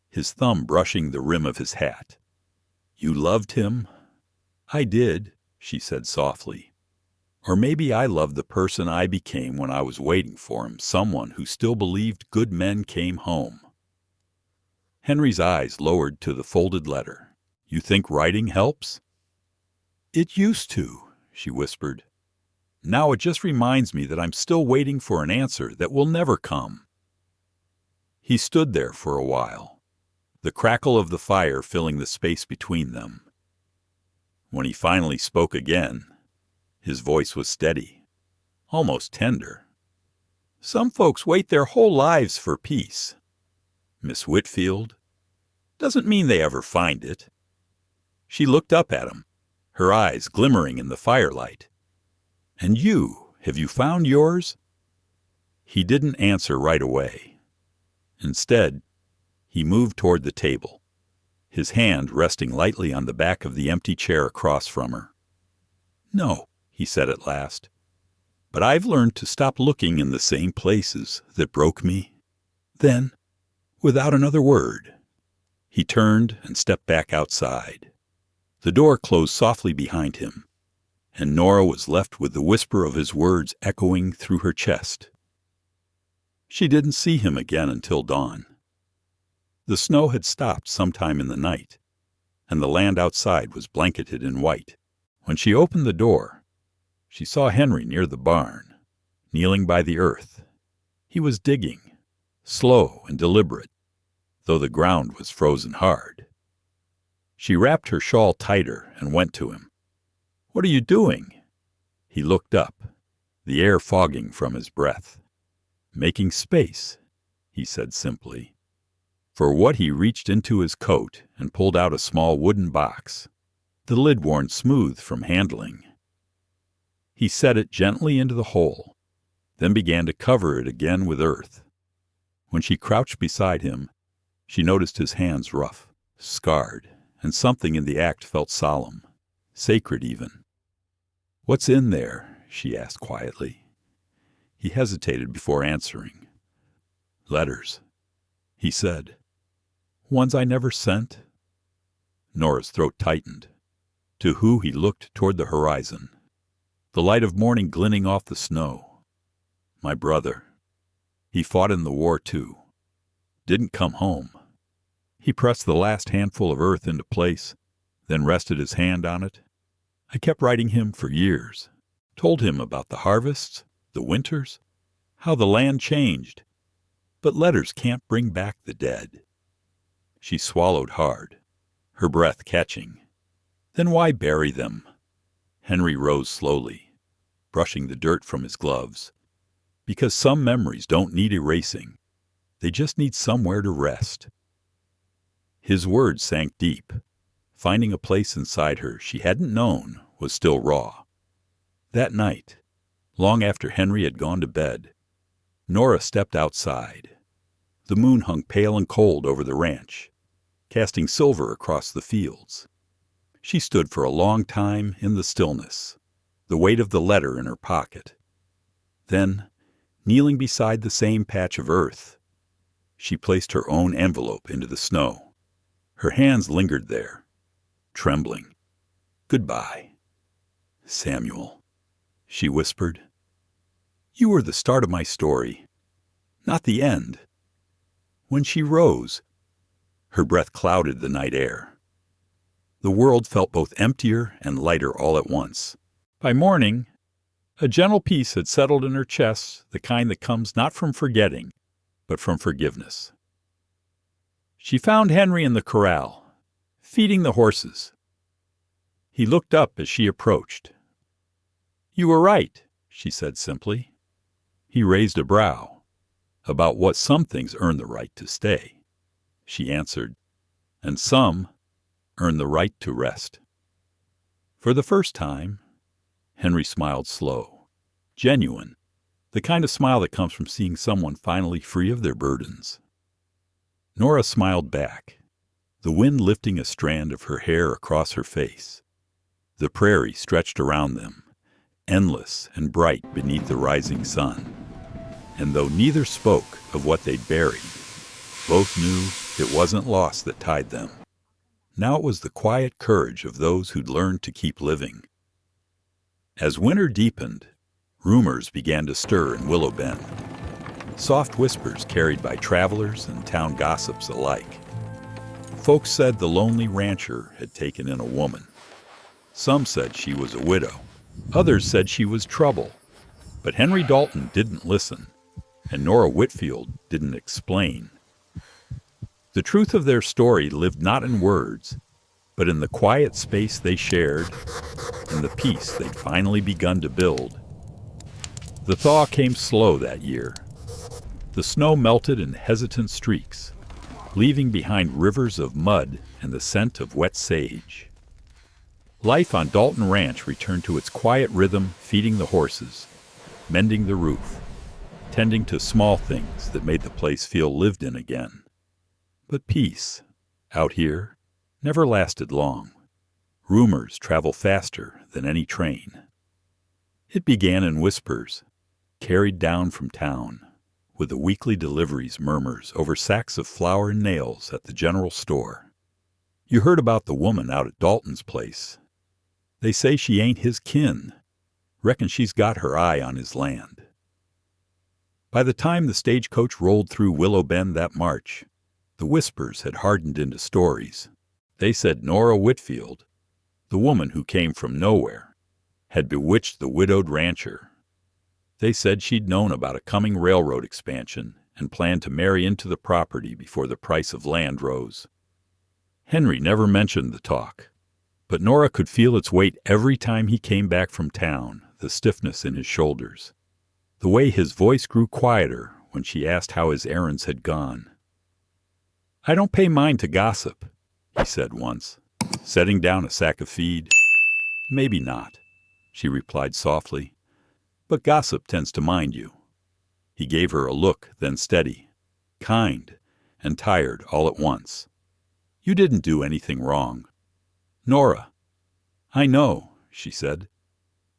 his thumb brushing the rim of his hat. "You loved him?" "I did," she said softly. "Or maybe I loved the person I became when I was waiting for him, someone who still believed good men came home." Henry's eyes lowered to the folded letter. "You think writing helps?" "It used to," she whispered. Now it just reminds me that I'm still waiting for an answer that will never come." He stood there for a while, the crackle of the fire filling the space between them. When he finally spoke again, his voice was steady, almost tender. "Some folks wait their whole lives for peace, Miss Whitfield. Doesn't mean they ever find it." She looked up at him, her eyes glimmering in the firelight. "And you, have you found yours?" He didn't answer right away. Instead, he moved toward the table, his hand resting lightly on the back of the empty chair across from her. "No," he said at last, "but I've learned to stop looking in the same places that broke me." Then, without another word, he turned and stepped back outside. The door closed softly behind him, and Nora was left with the whisper of his words echoing through her chest. She didn't see him again until dawn. The snow had stopped sometime in the night, and the land outside was blanketed in white. When she opened the door, she saw Henry near the barn, kneeling by the earth. He was digging, slow and deliberate, though the ground was frozen hard. She wrapped her shawl tighter and went to him. "What are you doing?" He looked up, the air fogging from his breath. "Making space," he said simply. For what he reached into his coat and pulled out a small wooden box, the lid worn smooth from handling. He set it gently into the hole, then began to cover it again with earth. When she crouched beside him, she noticed his hands rough, scarred, and something in the act felt solemn, sacred even. "What's in there?" she asked quietly. He hesitated before answering. "Letters," he said. "Ones I never sent?" Nora's throat tightened. To who he looked toward the horizon, the light of morning glinting off the snow. "My brother. He fought in the war too. Didn't come home." He pressed the last handful of earth into place, then rested his hand on it. "I kept writing him for years. Told him about the harvests, the winters, how the land changed. But letters can't bring back the dead." She swallowed hard, her breath catching. "Then why bury them?" Henry rose slowly, brushing the dirt from his gloves. "Because some memories don't need erasing. They just need somewhere to rest." His words sank deep, finding a place inside her she hadn't known was still raw. That night, long after Henry had gone to bed, Nora stepped outside. The moon hung pale and cold over the ranch, casting silver across the fields. She stood for a long time in the stillness, the weight of the letter in her pocket. Then, kneeling beside the same patch of earth, she placed her own envelope into the snow. Her hands lingered there, trembling. "Goodbye, Samuel," she whispered. "You were the start of my story, not the end." When she rose, her breath clouded the night air. The world felt both emptier and lighter all at once. By morning, a gentle peace had settled in her chest, the kind that comes not from forgetting, but from forgiveness. She found Henry in the corral, feeding the horses. He looked up as she approached. "You were right," she said simply. He raised a brow. "About what some things earn the right to stay," she answered, "and some earn the right to rest." For the first time, Henry smiled slow, genuine, the kind of smile that comes from seeing someone finally free of their burdens. Nora smiled back, the wind lifting a strand of her hair across her face. The prairie stretched around them, endless and bright beneath the rising sun. And though neither spoke of what they'd buried, both knew it wasn't loss that tied them. Now it was the quiet courage of those who'd learned to keep living. As winter deepened, rumors began to stir in Willow Bend. Soft whispers carried by travelers and town gossips alike. Folks said the lonely rancher had taken in a woman. Some said she was a widow, Others said she was trouble, but Henry Dalton didn't listen, and Nora Whitfield didn't explain. The truth of their story lived not in words, but in the quiet space they shared and the peace they'd finally begun to build. The thaw came slow that year. The snow melted in hesitant streaks, leaving behind rivers of mud and the scent of wet sage. Life on Dalton Ranch returned to its quiet rhythm, feeding the horses, mending the roof, tending to small things that made the place feel lived in again. But peace, out here, never lasted long. Rumors travel faster than any train. It began in whispers, carried down from town, with the weekly deliveries murmurs over sacks of flour and nails at the general store. You heard about the woman out at Dalton's place. They say she ain't his kin. Reckon she's got her eye on his land. By the time the stagecoach rolled through Willow Bend that March, the whispers had hardened into stories. They said Nora Whitfield, the woman who came from nowhere, had bewitched the widowed rancher. They said she'd known about a coming railroad expansion and planned to marry into the property before the price of land rose. Henry never mentioned the talk, but Nora could feel its weight every time he came back from town, the stiffness in his shoulders, the way his voice grew quieter when she asked how his errands had gone. "I don't pay mine to gossip," he said once, setting down a sack of feed. "Maybe not," she replied softly, "but gossip tends to mind you." He gave her a look, then steady, kind, and tired all at once. "You didn't do anything wrong." "Nora." "I know," she said,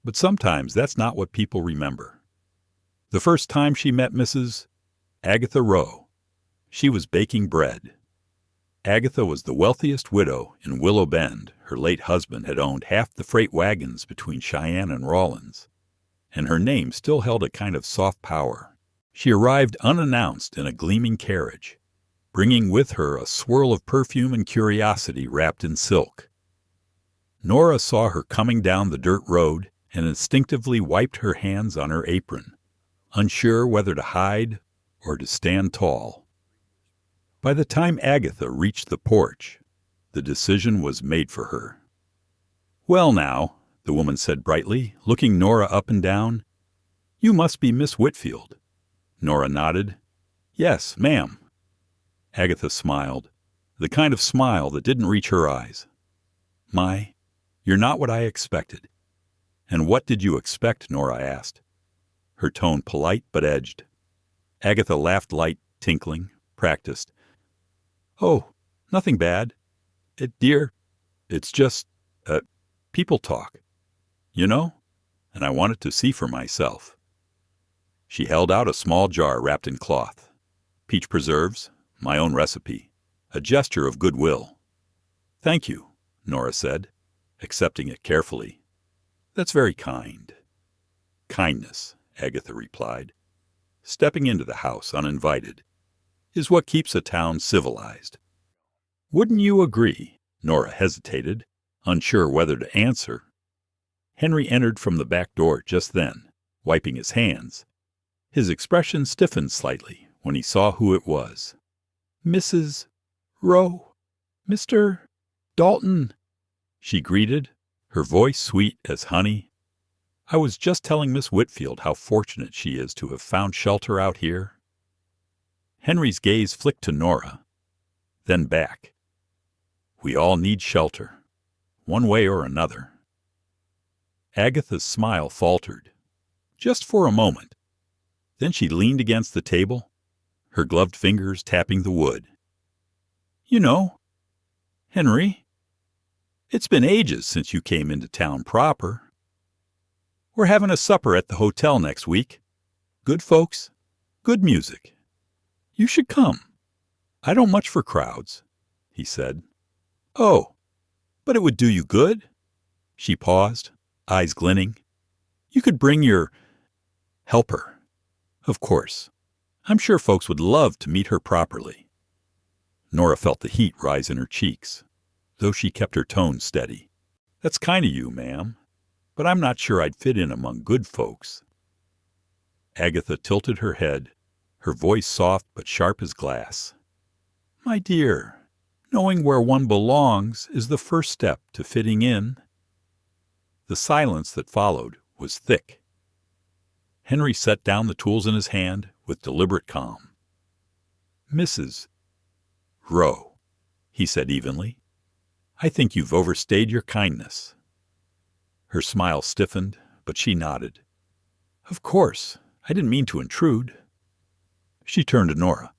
"but sometimes that's not what people remember." The first time she met Mrs. Agatha Rowe, she was baking bread. Agatha was the wealthiest widow in Willow Bend. Her late husband had owned half the freight wagons between Cheyenne and Rawlins, and her name still held a kind of soft power. She arrived unannounced in a gleaming carriage, bringing with her a swirl of perfume and curiosity wrapped in silk. Nora saw her coming down the dirt road and instinctively wiped her hands on her apron, unsure whether to hide or to stand tall. By the time Agatha reached the porch, the decision was made for her. "Well now," the woman said brightly, looking Nora up and down, "you must be Miss Whitfield." Nora nodded. "Yes, ma'am." Agatha smiled, the kind of smile that didn't reach her eyes. "My, you're not what I expected." "And what did you expect?" Nora asked, her tone polite but edged. Agatha laughed light, tinkling, practiced. "Oh, nothing bad. Dear, it's just, people talk. You know? And I wanted to see for myself." She held out a small jar wrapped in cloth. "Peach preserves, my own recipe, a gesture of goodwill." "Thank you," Nora said, accepting it carefully. "That's very kind." "Kindness," Agatha replied, stepping into the house uninvited, "is what keeps a town civilized." "Wouldn't you agree?" Nora hesitated, unsure whether to answer. Henry entered from the back door just then, wiping his hands. His expression stiffened slightly when he saw who it was. "Mrs. Rowe, Mr. Dalton," she greeted, her voice sweet as honey. "I was just telling Miss Whitfield how fortunate she is to have found shelter out here." Henry's gaze flicked to Nora, then back. "We all need shelter, one way or another." Agatha's smile faltered, just for a moment. Then she leaned against the table, her gloved fingers tapping the wood. "You know, Henry, it's been ages since you came into town proper. We're having a supper at the hotel next week. Good folks, good music. You should come. I don't much for crowds," he said. "Oh, but it would do you good." She paused, eyes glinting. "You could bring your helper. Of course. I'm sure folks would love to meet her properly." Nora felt the heat rise in her cheeks, though she kept her tone steady. "That's kind of you, ma'am. but I'm not sure I'd fit in among good folks." Agatha tilted her head, her voice soft but sharp as glass. "My dear, knowing where one belongs is the first step to fitting in." The silence that followed was thick. Henry set down the tools in his hand with deliberate calm. "Mrs. Rowe," he said evenly, "I think you've overstayed your kindness." Her smile stiffened, but she nodded. "Of course, I didn't mean to intrude." She turned to Nora.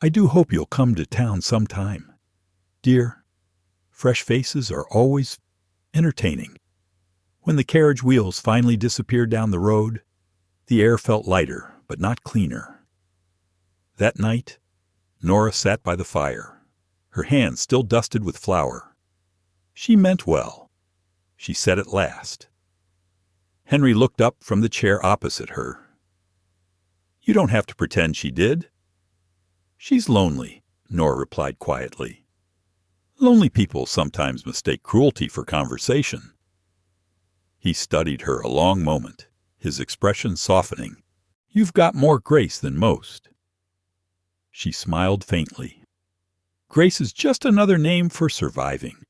"I do hope you'll come to town sometime. Dear, fresh faces are always entertaining." When the carriage wheels finally disappeared down the road, the air felt lighter, but not cleaner. That night, Nora sat by the fire, her hands still dusted with flour. She meant well. She said at last. Henry looked up from the chair opposite her. "You don't have to pretend she did." "She's lonely," Nora replied quietly. "Lonely people sometimes mistake cruelty for conversation." He studied her a long moment, his expression softening. "You've got more grace than most." She smiled faintly. "Grace is just another name for surviving."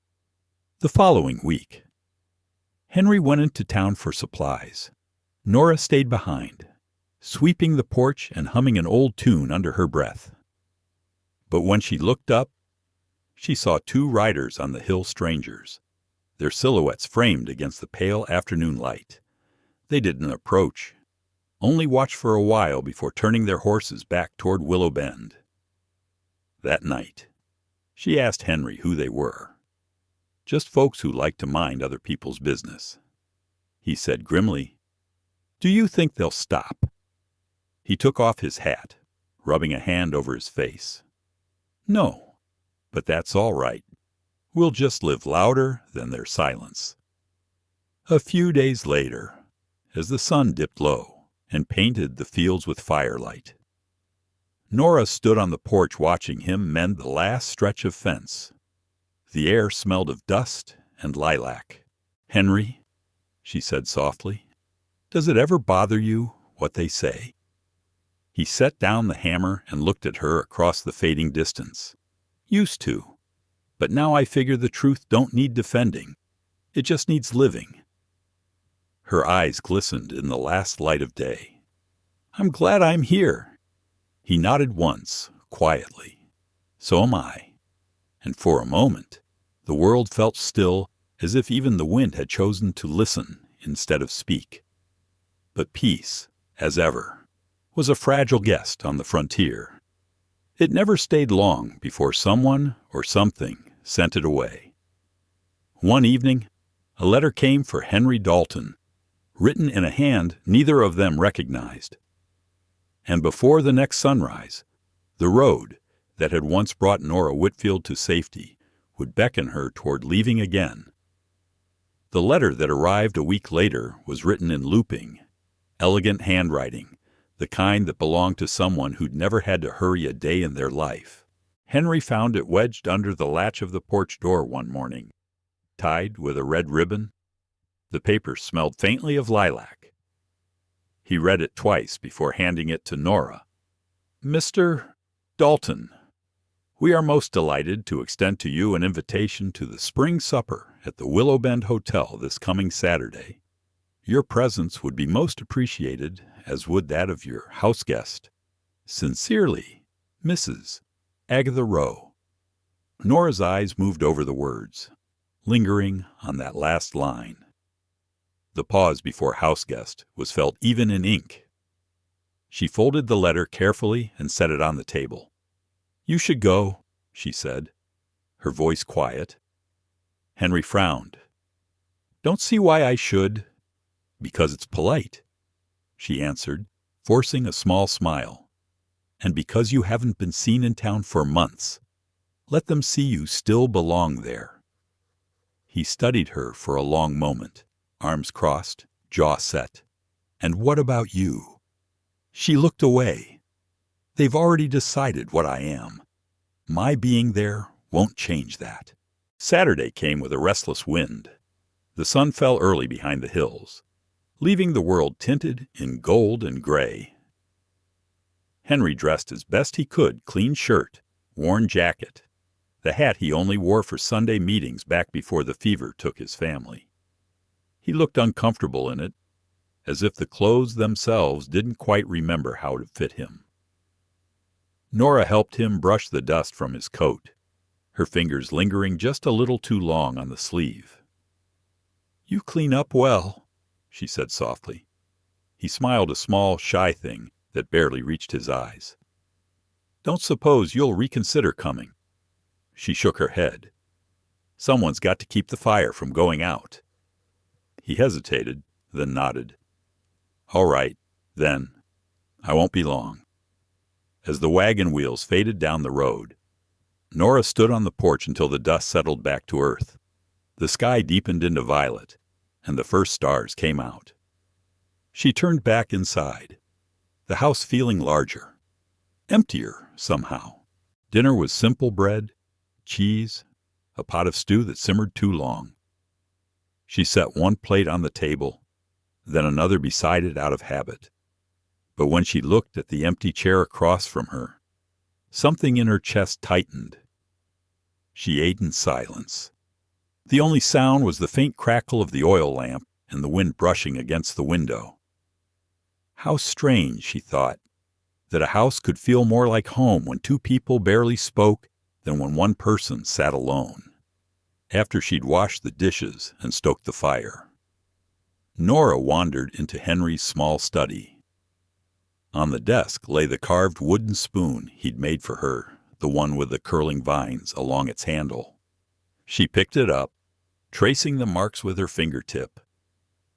The following week, Henry went into town for supplies. Nora stayed behind, sweeping the porch and humming an old tune under her breath. But when she looked up, she saw two riders on the hill strangers, their silhouettes framed against the pale afternoon light. They didn't approach, only watched for a while before turning their horses back toward Willow Bend. That night, she asked Henry who they were. "Just folks who like to mind other people's business." He said grimly, "Do you think they'll stop?" He took off his hat, rubbing a hand over his face. "No, but that's all right. We'll just live louder than their silence." A few days later, as the sun dipped low and painted the fields with firelight, Nora stood on the porch watching him mend the last stretch of fence. The air smelled of dust and lilac. "Henry," she said softly, "does it ever bother you what they say?" He set down the hammer and looked at her across the fading distance. "Used to. But now I figure the truth don't need defending. It just needs living." Her eyes glistened in the last light of day. "I'm glad I'm here." He nodded once, quietly. "So am I." And for a moment, the world felt still, as if even the wind had chosen to listen instead of speak. But peace, as ever, was a fragile guest on the frontier. It never stayed long before someone or something sent it away. One evening, a letter came for Henry Dalton, written in a hand neither of them recognized. And before the next sunrise, the road that had once brought Nora Whitfield to safety would beckon her toward leaving again. The letter that arrived a week later was written in looping, elegant handwriting, the kind that belonged to someone who'd never had to hurry a day in their life. Henry found it wedged under the latch of the porch door one morning, tied with a red ribbon. The paper smelled faintly of lilac. He read it twice before handing it to Nora. "Mr. Dalton, we are most delighted to extend to you an invitation to the spring supper at the Willow Bend Hotel this coming Saturday. Your presence would be most appreciated, as would that of your house guest. Sincerely, Mrs. Agatha Rowe." Nora's eyes moved over the words, lingering on that last line. The pause before house guest was felt even in ink. She folded the letter carefully and set it on the table. "You should go," she said, her voice quiet. Henry frowned. "Don't see why I should." "Because it's polite," she answered, forcing a small smile. "And because you haven't been seen in town for months. Let them see you still belong there." He studied her for a long moment, arms crossed, jaw set. "And what about you?" She looked away. "They've already decided what I am. My being there won't change that." Saturday came with a restless wind. The sun fell early behind the hills, leaving the world tinted in gold and gray. Henry dressed as best he could, clean shirt, worn jacket, the hat he only wore for Sunday meetings back before the fever took his family. He looked uncomfortable in it, as if the clothes themselves didn't quite remember how to fit him. Nora helped him brush the dust from his coat, her fingers lingering just a little too long on the sleeve. "You clean up well," she said softly. He smiled, a small, shy thing that barely reached his eyes. "Don't suppose you'll reconsider coming?" She shook her head. "Someone's got to keep the fire from going out." He hesitated, then nodded. "All right, then. I won't be long." As the wagon wheels faded down the road, Nora stood on the porch until the dust settled back to earth. The sky deepened into violet, and the first stars came out. She turned back inside, the house feeling larger, emptier somehow. Dinner was simple bread, cheese, a pot of stew that simmered too long. She set one plate on the table, then another beside it out of habit. But when she looked at the empty chair across from her, something in her chest tightened. She ate in silence. The only sound was the faint crackle of the oil lamp and the wind brushing against the window. How strange, she thought, that a house could feel more like home when two people barely spoke than when one person sat alone, after she'd washed the dishes and stoked the fire. Nora wandered into Henry's small study. On the desk lay the carved wooden spoon he'd made for her, the one with the curling vines along its handle. She picked it up, tracing the marks with her fingertip.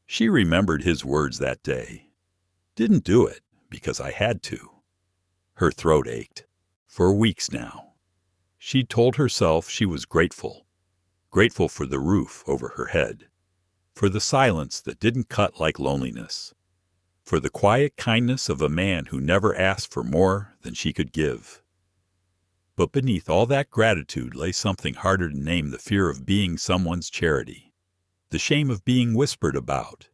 She remembered his words that day. "Didn't do it because I had to." Her throat ached. For weeks now. She'd told herself she was grateful for the roof over her head, for the silence that didn't cut like loneliness, for the quiet kindness of a man who never asked for more than she could give. But beneath all that gratitude lay something harder to name, the fear of being someone's charity, the shame of being whispered about,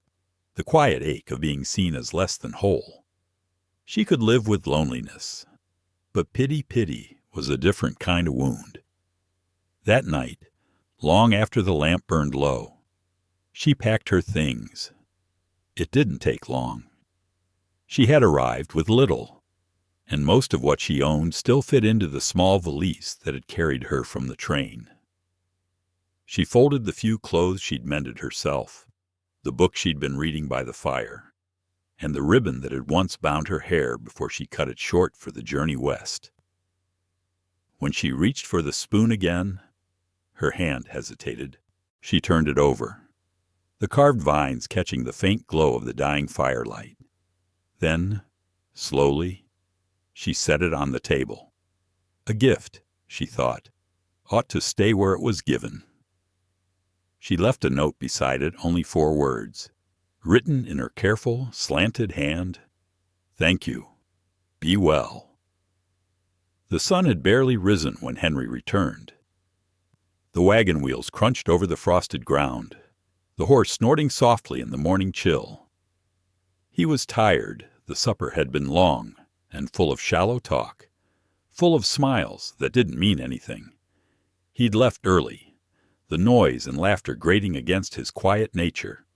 the quiet ache of being seen as less than whole. She could live with loneliness, but pity was a different kind of wound. That night, long after the lamp burned low, she packed her things. It didn't take long. She had arrived with little, and most of what she owned still fit into the small valise that had carried her from the train. She folded the few clothes she'd mended herself, the book she'd been reading by the fire, and the ribbon that had once bound her hair before she cut it short for the journey west. When she reached for the spoon again, her hand hesitated. She turned it over, the carved vines catching the faint glow of the dying firelight. Then, slowly, she set it on the table. A gift, she thought, ought to stay where it was given. She left a note beside it, only 4 words, written in her careful, slanted hand: "Thank you. Be well." The sun had barely risen when Henry returned. The wagon wheels crunched over the frosted ground, the horse snorting softly in the morning chill. He was tired. The supper had been long and full of shallow talk, full of smiles that didn't mean anything. He'd left early, the noise and laughter grating against his quiet nature.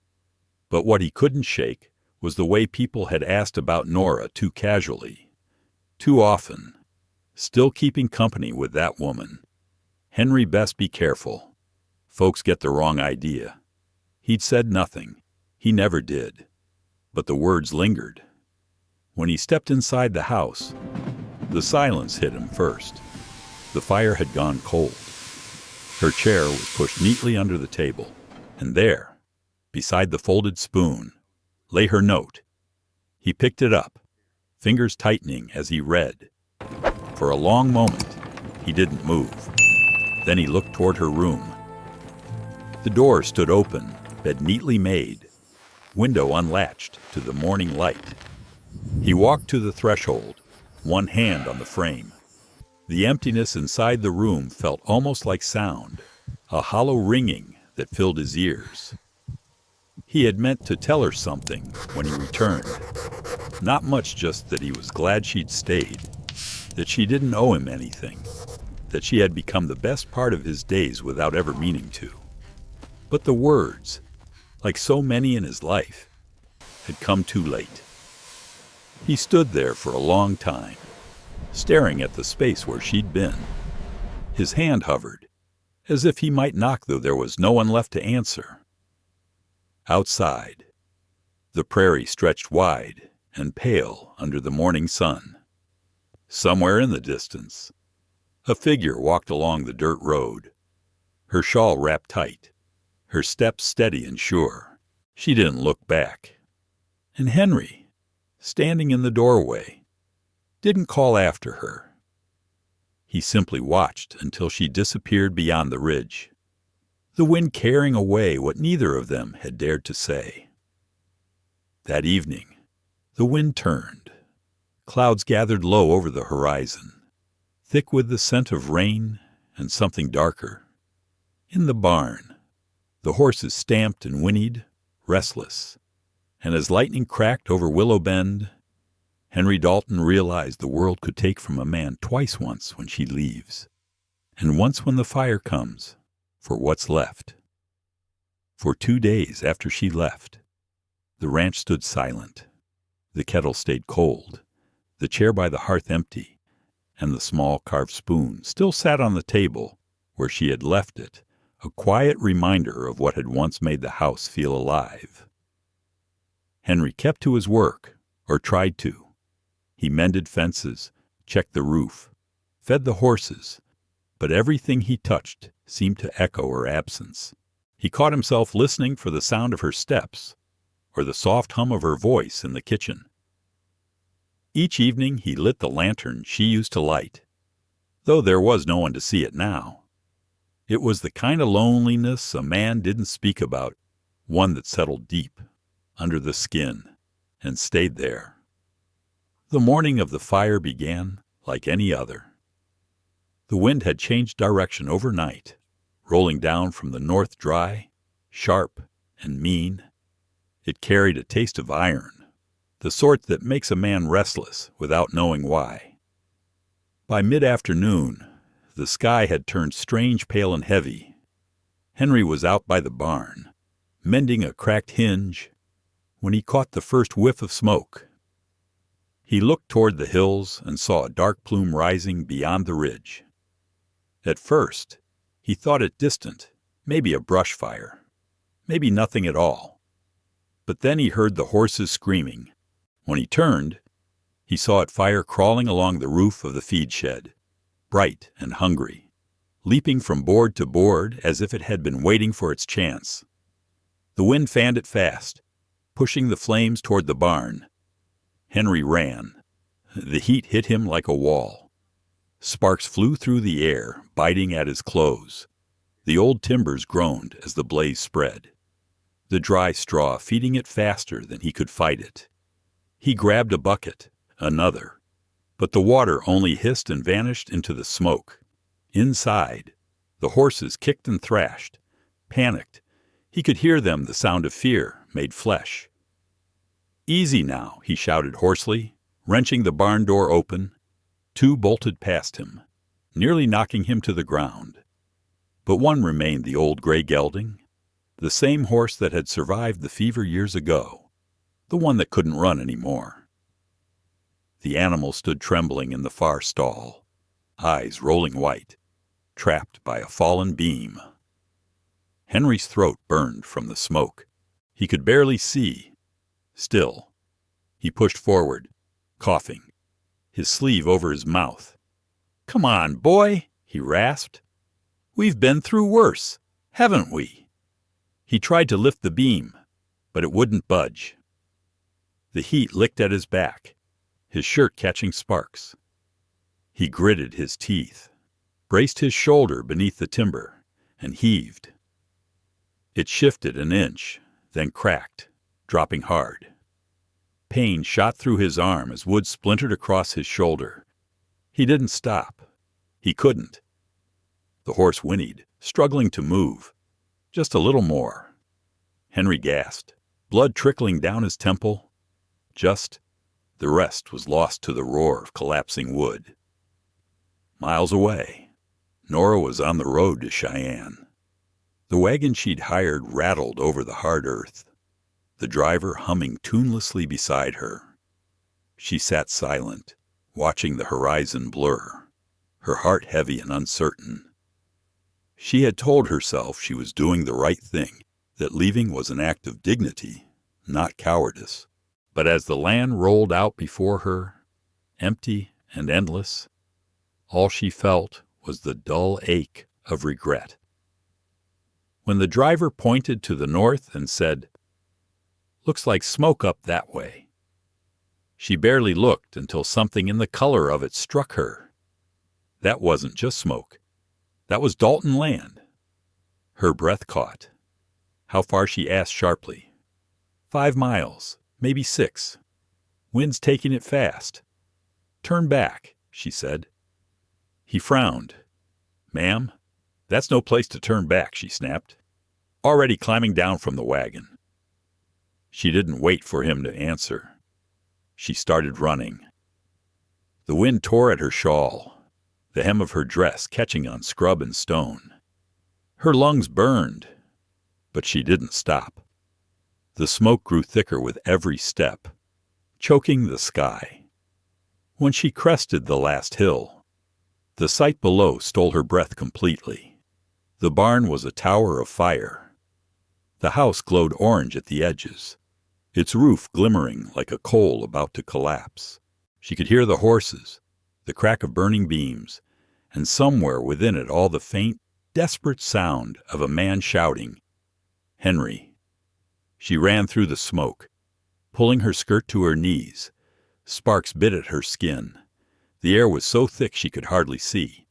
But what he couldn't shake was the way people had asked about Nora too casually, too often, still keeping company with that woman. Henry best be careful. Folks get the wrong idea. He'd said nothing. He never did. But the words lingered. When he stepped inside the house, the silence hit him first. The fire had gone cold. Her chair was pushed neatly under the table, and there, beside the folded spoon, lay her note. He picked it up, fingers tightening as he read. For a long moment, he didn't move. Then he looked toward her room. The door stood open, bed neatly made, window unlatched to the morning light. He walked to the threshold, one hand on the frame. The emptiness inside the room felt almost like sound, a hollow ringing that filled his ears. He had meant to tell her something when he returned. Not much, just that he was glad she'd stayed, that she didn't owe him anything, that she had become the best part of his days without ever meaning to. But the words, like so many in his life, had come too late. He stood there for a long time, staring at the space where she'd been. His hand hovered, as if he might knock, though there was no one left to answer. Outside, the prairie stretched wide and pale under the morning sun. Somewhere in the distance, a figure walked along the dirt road, her shawl wrapped tight, her steps steady and sure. She didn't look back. And Henry, standing in the doorway, didn't call after her. He simply watched until she disappeared beyond the ridge, the wind carrying away what neither of them had dared to say. That evening, the wind turned. Clouds gathered low over the horizon, thick with the scent of rain and something darker. In the barn, the horses stamped and whinnied, restless, and as lightning cracked over Willow Bend, Henry Dalton realized the world could take from a man twice, once when she leaves, and once when the fire comes, for what's left. For 2 days after she left, the ranch stood silent. The kettle stayed cold, the chair by the hearth empty, and the small carved spoon still sat on the table where she had left it, a quiet reminder of what had once made the house feel alive. Henry kept to his work, or tried to. He mended fences, checked the roof, fed the horses, but everything he touched seemed to echo her absence. He caught himself listening for the sound of her steps, or the soft hum of her voice in the kitchen. Each evening he lit the lantern she used to light, though there was no one to see it now. It was the kind of loneliness a man didn't speak about, one that settled deep, under the skin, and stayed there. The morning of the fire began like any other. The wind had changed direction overnight, rolling down from the north dry, sharp, and mean. It carried a taste of iron, the sort that makes a man restless without knowing why. By mid-afternoon, the sky had turned strange pale and heavy. Henry was out by the barn, mending a cracked hinge, when he caught the first whiff of smoke. He looked toward the hills and saw a dark plume rising beyond the ridge. At first, he thought it distant, maybe a brush fire, maybe nothing at all. But then he heard the horses screaming. When he turned, he saw it fire crawling along the roof of the feed shed, bright and hungry, leaping from board to board as if it had been waiting for its chance. The wind fanned it fast, pushing the flames toward the barn. Henry ran. The heat hit him like a wall. Sparks flew through the air, biting at his clothes. The old timbers groaned as the blaze spread, the dry straw feeding it faster than he could fight it. He grabbed a bucket, another, but the water only hissed and vanished into the smoke. Inside, the horses kicked and thrashed, panicked. He could hear them, the sound of fear made flesh. "Easy now," he shouted hoarsely, wrenching the barn door open. 2 bolted past him, nearly knocking him to the ground. But one remained the old gray gelding, the same horse that had survived the fever years ago, the one that couldn't run any more. The animal stood trembling in the far stall, eyes rolling white, trapped by a fallen beam. Henry's throat burned from the smoke. He could barely see. Still, he pushed forward, coughing, his sleeve over his mouth. "Come on, boy," he rasped. "We've been through worse, haven't we?" He tried to lift the beam, but it wouldn't budge. The heat licked at his back, his shirt catching sparks. He gritted his teeth, braced his shoulder beneath the timber, and heaved. It shifted an inch, then cracked, dropping hard. Pain shot through his arm as wood splintered across his shoulder. He didn't stop. He couldn't. The horse whinnied, struggling to move. Just a little more. Henry gasped. blood trickling down his temple. The rest was lost to the roar of collapsing wood. Miles away, Nora was on the road to Cheyenne. The wagon she'd hired rattled over the hard earth, the driver humming tunelessly beside her. She sat silent, watching the horizon blur, her heart heavy and uncertain. She had told herself she was doing the right thing, that leaving was an act of dignity, not cowardice. But as the land rolled out before her, empty and endless, all she felt was the dull ache of regret. When the driver pointed to the north and said, "Looks like smoke up that way," she barely looked until something in the color of it struck her. That wasn't just smoke. That was Dalton land. Her breath caught. How far, she asked sharply. 5 miles, maybe 6. Wind's taking it fast. Turn back, she said. He frowned. "Ma'am, that's no place to turn back," she snapped, already climbing down from the wagon. She didn't wait for him to answer. She started running. The wind tore at her shawl, the hem of her dress catching on scrub and stone. Her lungs burned, but she didn't stop. The smoke grew thicker with every step, choking the sky. When she crested the last hill, the sight below stole her breath completely. The barn was a tower of fire. The house glowed orange at the edges, its roof glimmering like a coal about to collapse. She could hear the horses, the crack of burning beams, and somewhere within it all the faint, desperate sound of a man shouting, "Henry." She ran through the smoke, pulling her skirt to her knees. Sparks bit at her skin. The air was so thick she could hardly see,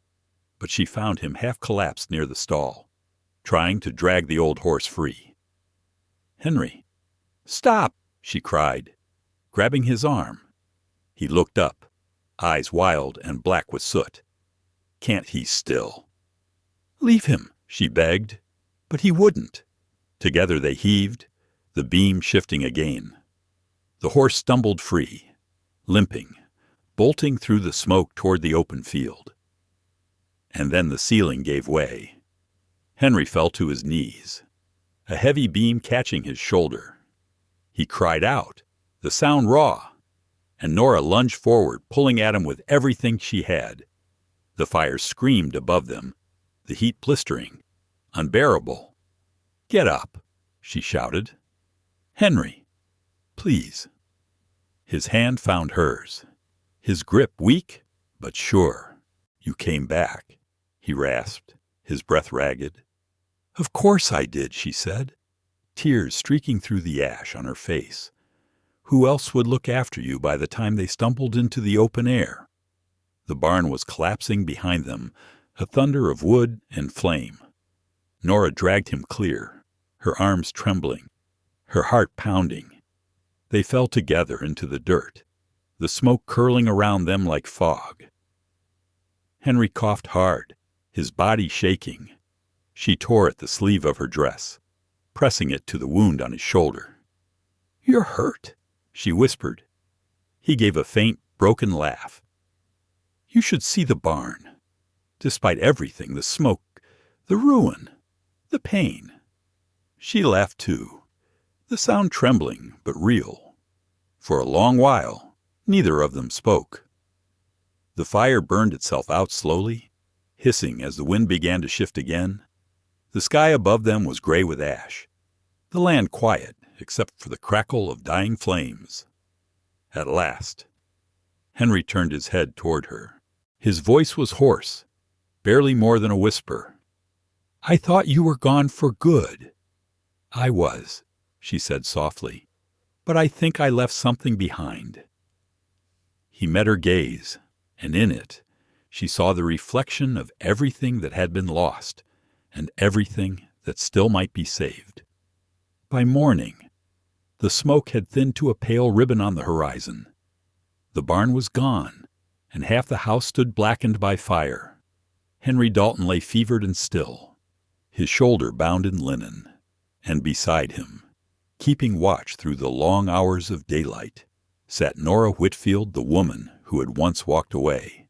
but she found him half collapsed near the stall, trying to drag the old horse free. "Henry, stop!" she cried, grabbing his arm. He looked up, eyes wild and black with soot. "Can't he still?" "Leave him," she begged, but he wouldn't. Together they heaved, the beam shifting again. The horse stumbled free, limping, bolting through the smoke toward the open field. And then the ceiling gave way. Henry fell to his knees, a heavy beam catching his shoulder. He cried out, the sound raw, and Nora lunged forward, pulling at him with everything she had. The fire screamed above them, the heat blistering, unbearable. "Get up," she shouted. "Henry, please." His hand found hers, his grip weak but sure. "You came back," he rasped, his breath ragged. "Of course I did," she said, tears streaking through the ash on her face. "Who else would look after you by the time they stumbled into the open air?" The barn was collapsing behind them, a thunder of wood and flame. Nora dragged him clear, her arms trembling, her heart pounding. They fell together into the dirt, the smoke curling around them like fog. Henry coughed hard, his body shaking. She tore at the sleeve of her dress, pressing it to the wound on his shoulder. "You're hurt," she whispered. He gave a faint, broken laugh. "You should see the barn. Despite everything, the smoke, the ruin, the pain." She laughed too, the sound trembling but real. For a long while, neither of them spoke. The fire burned itself out slowly, hissing as the wind began to shift again. The sky above them was gray with ash, the land quiet except for the crackle of dying flames. At last, Henry turned his head toward her. His voice was hoarse, barely more than a whisper. "I thought you were gone for good." "I was," she said softly, "but I think I left something behind." He met her gaze, and in it, she saw the reflection of everything that had been lost and everything that still might be saved. By morning, the smoke had thinned to a pale ribbon on the horizon. The barn was gone, and half the house stood blackened by fire. Henry Dalton lay fevered and still, his shoulder bound in linen, and beside him, Keeping watch through the long hours of daylight sat Nora Whitfield, the woman who had once walked away,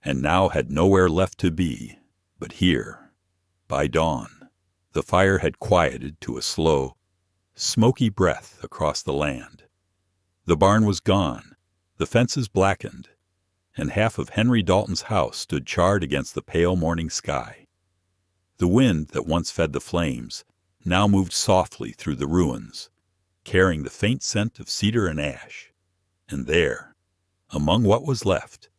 and now had nowhere left to be but here. By dawn, the fire had quieted to a slow, smoky breath across the land. The barn was gone, the fences blackened, and half of Henry Dalton's house stood charred against the pale morning sky. The wind that once fed the flames now moved softly through the ruins, carrying the faint scent of cedar and ash. And there, among what was left,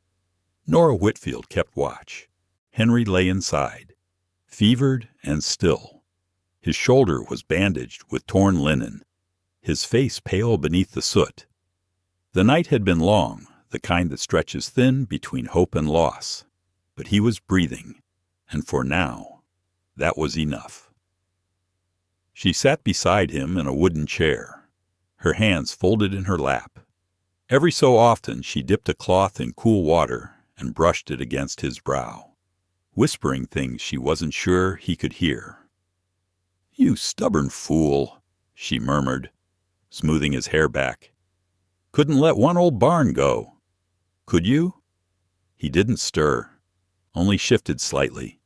Nora Whitfield kept watch. Henry lay inside, fevered and still. His shoulder was bandaged with torn linen, his face pale beneath the soot. The night had been long, the kind that stretches thin between hope and loss. But he was breathing, and for now, that was enough. She sat beside him in a wooden chair, her hands folded in her lap. Every so often she dipped a cloth in cool water and brushed it against his brow, whispering things she wasn't sure he could hear. "You stubborn fool," she murmured, smoothing his hair back. "Couldn't let one old barn go. Could you?" He didn't stir, only shifted slightly,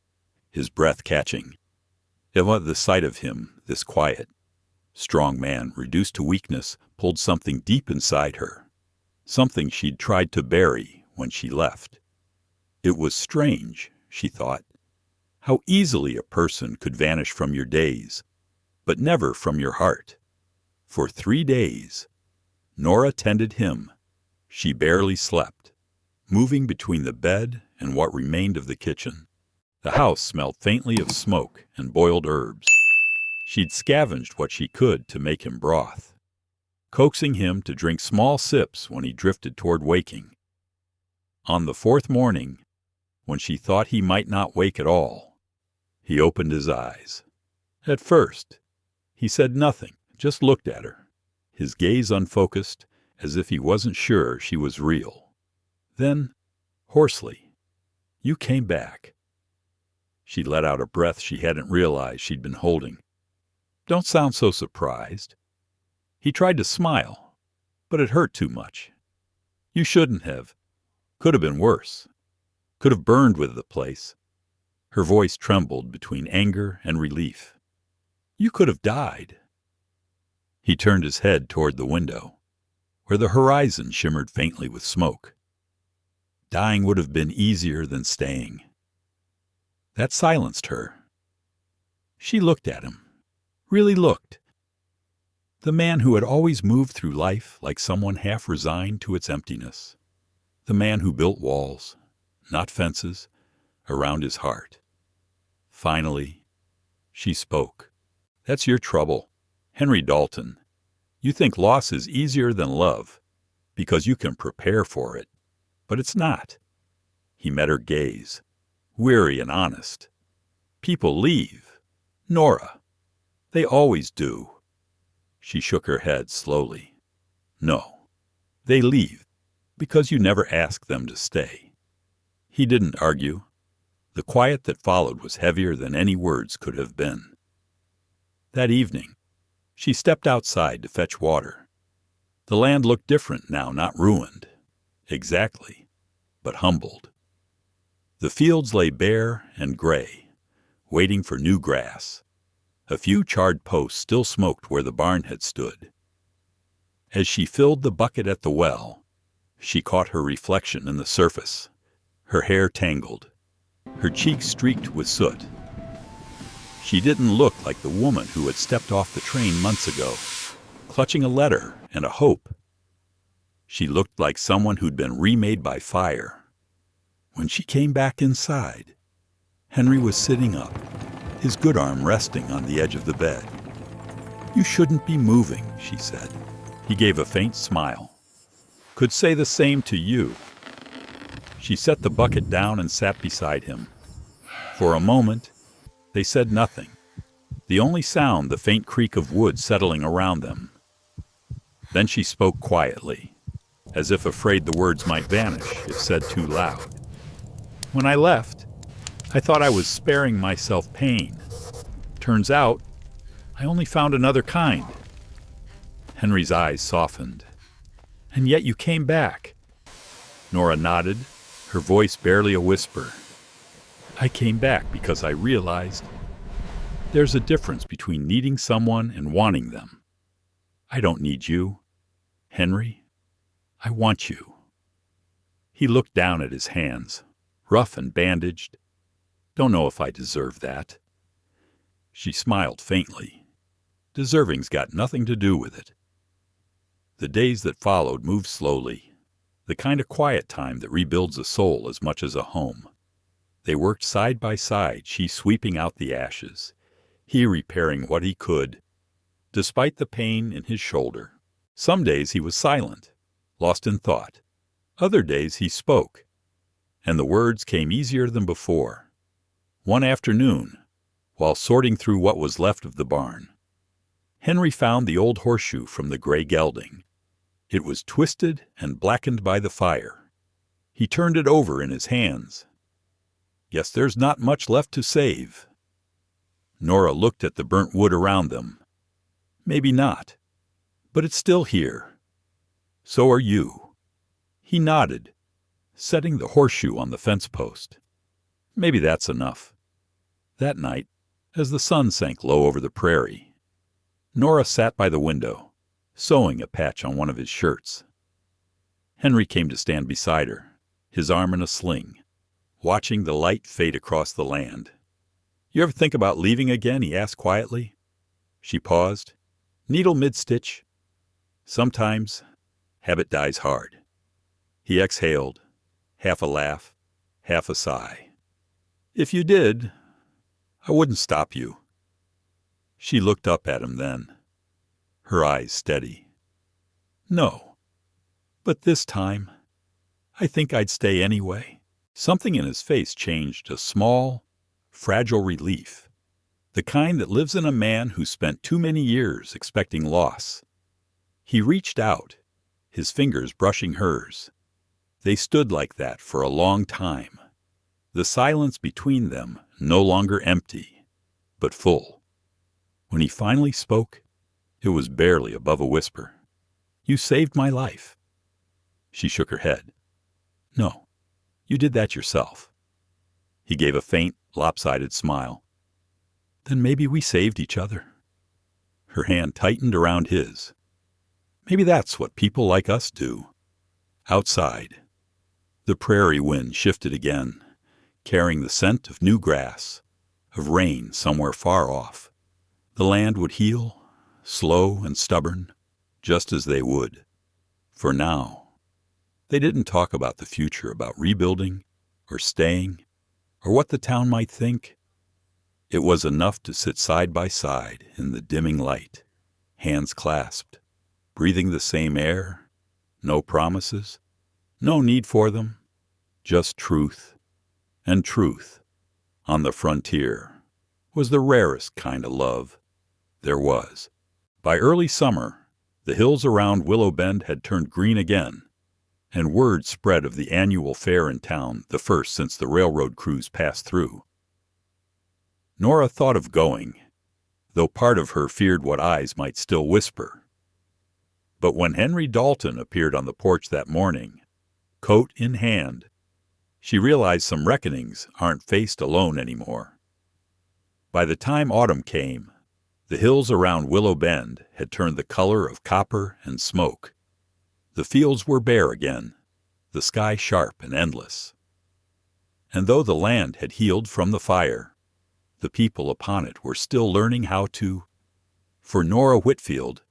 his breath catching. The sight of him, this quiet, strong man reduced to weakness, pulled something deep inside her, something she'd tried to bury when she left. It was strange, she thought, how easily a person could vanish from your days, but never from your heart. For 3 days, Nora tended him. She barely slept, moving between the bed and what remained of the kitchen. The house smelled faintly of smoke and boiled herbs. She'd scavenged what she could to make him broth, coaxing him to drink small sips when he drifted toward waking. On the 4th morning, when she thought he might not wake at all, he opened his eyes. At first, he said nothing, just looked at her, his gaze unfocused, as if he wasn't sure she was real. Then, hoarsely, "You came back." She let out a breath she hadn't realized she'd been holding. "Don't sound so surprised." He tried to smile, but it hurt too much. "You shouldn't have. Could have been worse. Could have burned with the place." Her voice trembled between anger and relief. "You could have died." He turned his head toward the window, where the horizon shimmered faintly with smoke. Dying would have been easier than staying. That silenced her. She looked at him, really looked. The man who had always moved through life like someone half resigned to its emptiness. The man who built walls, not fences, around his heart. Finally, she spoke. "That's your trouble, Henry Dalton. You think loss is easier than love, because you can prepare for it. But it's not." He met her gaze, weary and honest. "People leave, Nora. They always do." She shook her head slowly. "No, they leave because you never ask them to stay." He didn't argue. The quiet that followed was heavier than any words could have been. That evening, she stepped outside to fetch water. The land looked different now, not ruined. Exactly, but humbled. The fields lay bare and gray, waiting for new grass. A few charred posts still smoked where the barn had stood. As she filled the bucket at the well, she caught her reflection in the surface, her hair tangled, her cheeks streaked with soot. She didn't look like the woman who had stepped off the train months ago, clutching a letter and a hope. She looked like someone who'd been remade by fire. When she came back inside, Henry was sitting up, his good arm resting on the edge of the bed. "You shouldn't be moving," she said. He gave a faint smile. "Could say the same to you." She set the bucket down and sat beside him. For a moment, they said nothing, the only sound the faint creak of wood settling around them. Then she spoke quietly, as if afraid the words might vanish if said too loud. "When I left, I thought I was sparing myself pain. Turns out, I only found another kind. Henry's eyes softened. And yet you came back. Nora nodded, her voice barely a whisper. I came back because I realized there's a difference between needing someone and wanting them. I don't need you, Henry. I want you. He looked down at his hands, rough and bandaged. Don't know if I deserve that. She smiled faintly. Deserving's got nothing to do with it. The days that followed moved slowly, the kind of quiet time that rebuilds a soul as much as a home. They worked side by side, she sweeping out the ashes, he repairing what he could, despite the pain in his shoulder. Some days he was silent, lost in thought. Other days he spoke, and the words came easier than before. One afternoon, while sorting through what was left of the barn, Henry found the old horseshoe from the gray gelding. It was twisted and blackened by the fire. He turned it over in his hands. Guess there's not much left to save. Nora looked at the burnt wood around them. Maybe not, but it's still here. So are you. He nodded, setting the horseshoe on the fence post. Maybe that's enough. That night, as the sun sank low over the prairie, Nora sat by the window, sewing a patch on one of his shirts. Henry came to stand beside her, his arm in a sling, watching the light fade across the land. You ever think about leaving again? He asked quietly. She paused, needle mid-stitch. Sometimes, habit dies hard. He exhaled, half a laugh, half a sigh. If you did, I wouldn't stop you. She looked up at him then, her eyes steady. No, but this time, I think I'd stay anyway. Something in his face changed, a small, fragile relief, the kind that lives in a man who spent too many years expecting loss. He reached out, his fingers brushing hers. They stood like that for a long time, the silence between them no longer empty, but full. When he finally spoke, it was barely above a whisper. You saved my life. She shook her head. No, you did that yourself. He gave a faint, lopsided smile. Then maybe we saved each other. Her hand tightened around his. Maybe that's what people like us do. Outside, the prairie wind shifted again, carrying the scent of new grass, of rain somewhere far off. The land would heal, slow and stubborn, just as they would. For now, they didn't talk about the future, about rebuilding, or staying, or what the town might think. It was enough to sit side by side in the dimming light, hands clasped, breathing the same air, no promises, no need for them, just truth. And truth, on the frontier, was the rarest kind of love there was. By early summer, the hills around Willow Bend had turned green again, and word spread of the annual fair in town, the first since the railroad crews passed through. Nora thought of going, though part of her feared what eyes might still whisper. But when Henry Dalton appeared on the porch that morning, coat in hand, she realized some reckonings aren't faced alone anymore. By the time autumn came, the hills around Willow Bend had turned the color of copper and smoke. The fields were bare again, the sky sharp and endless. And though the land had healed from the fire, the people upon it were still learning how to. For Nora Whitfield,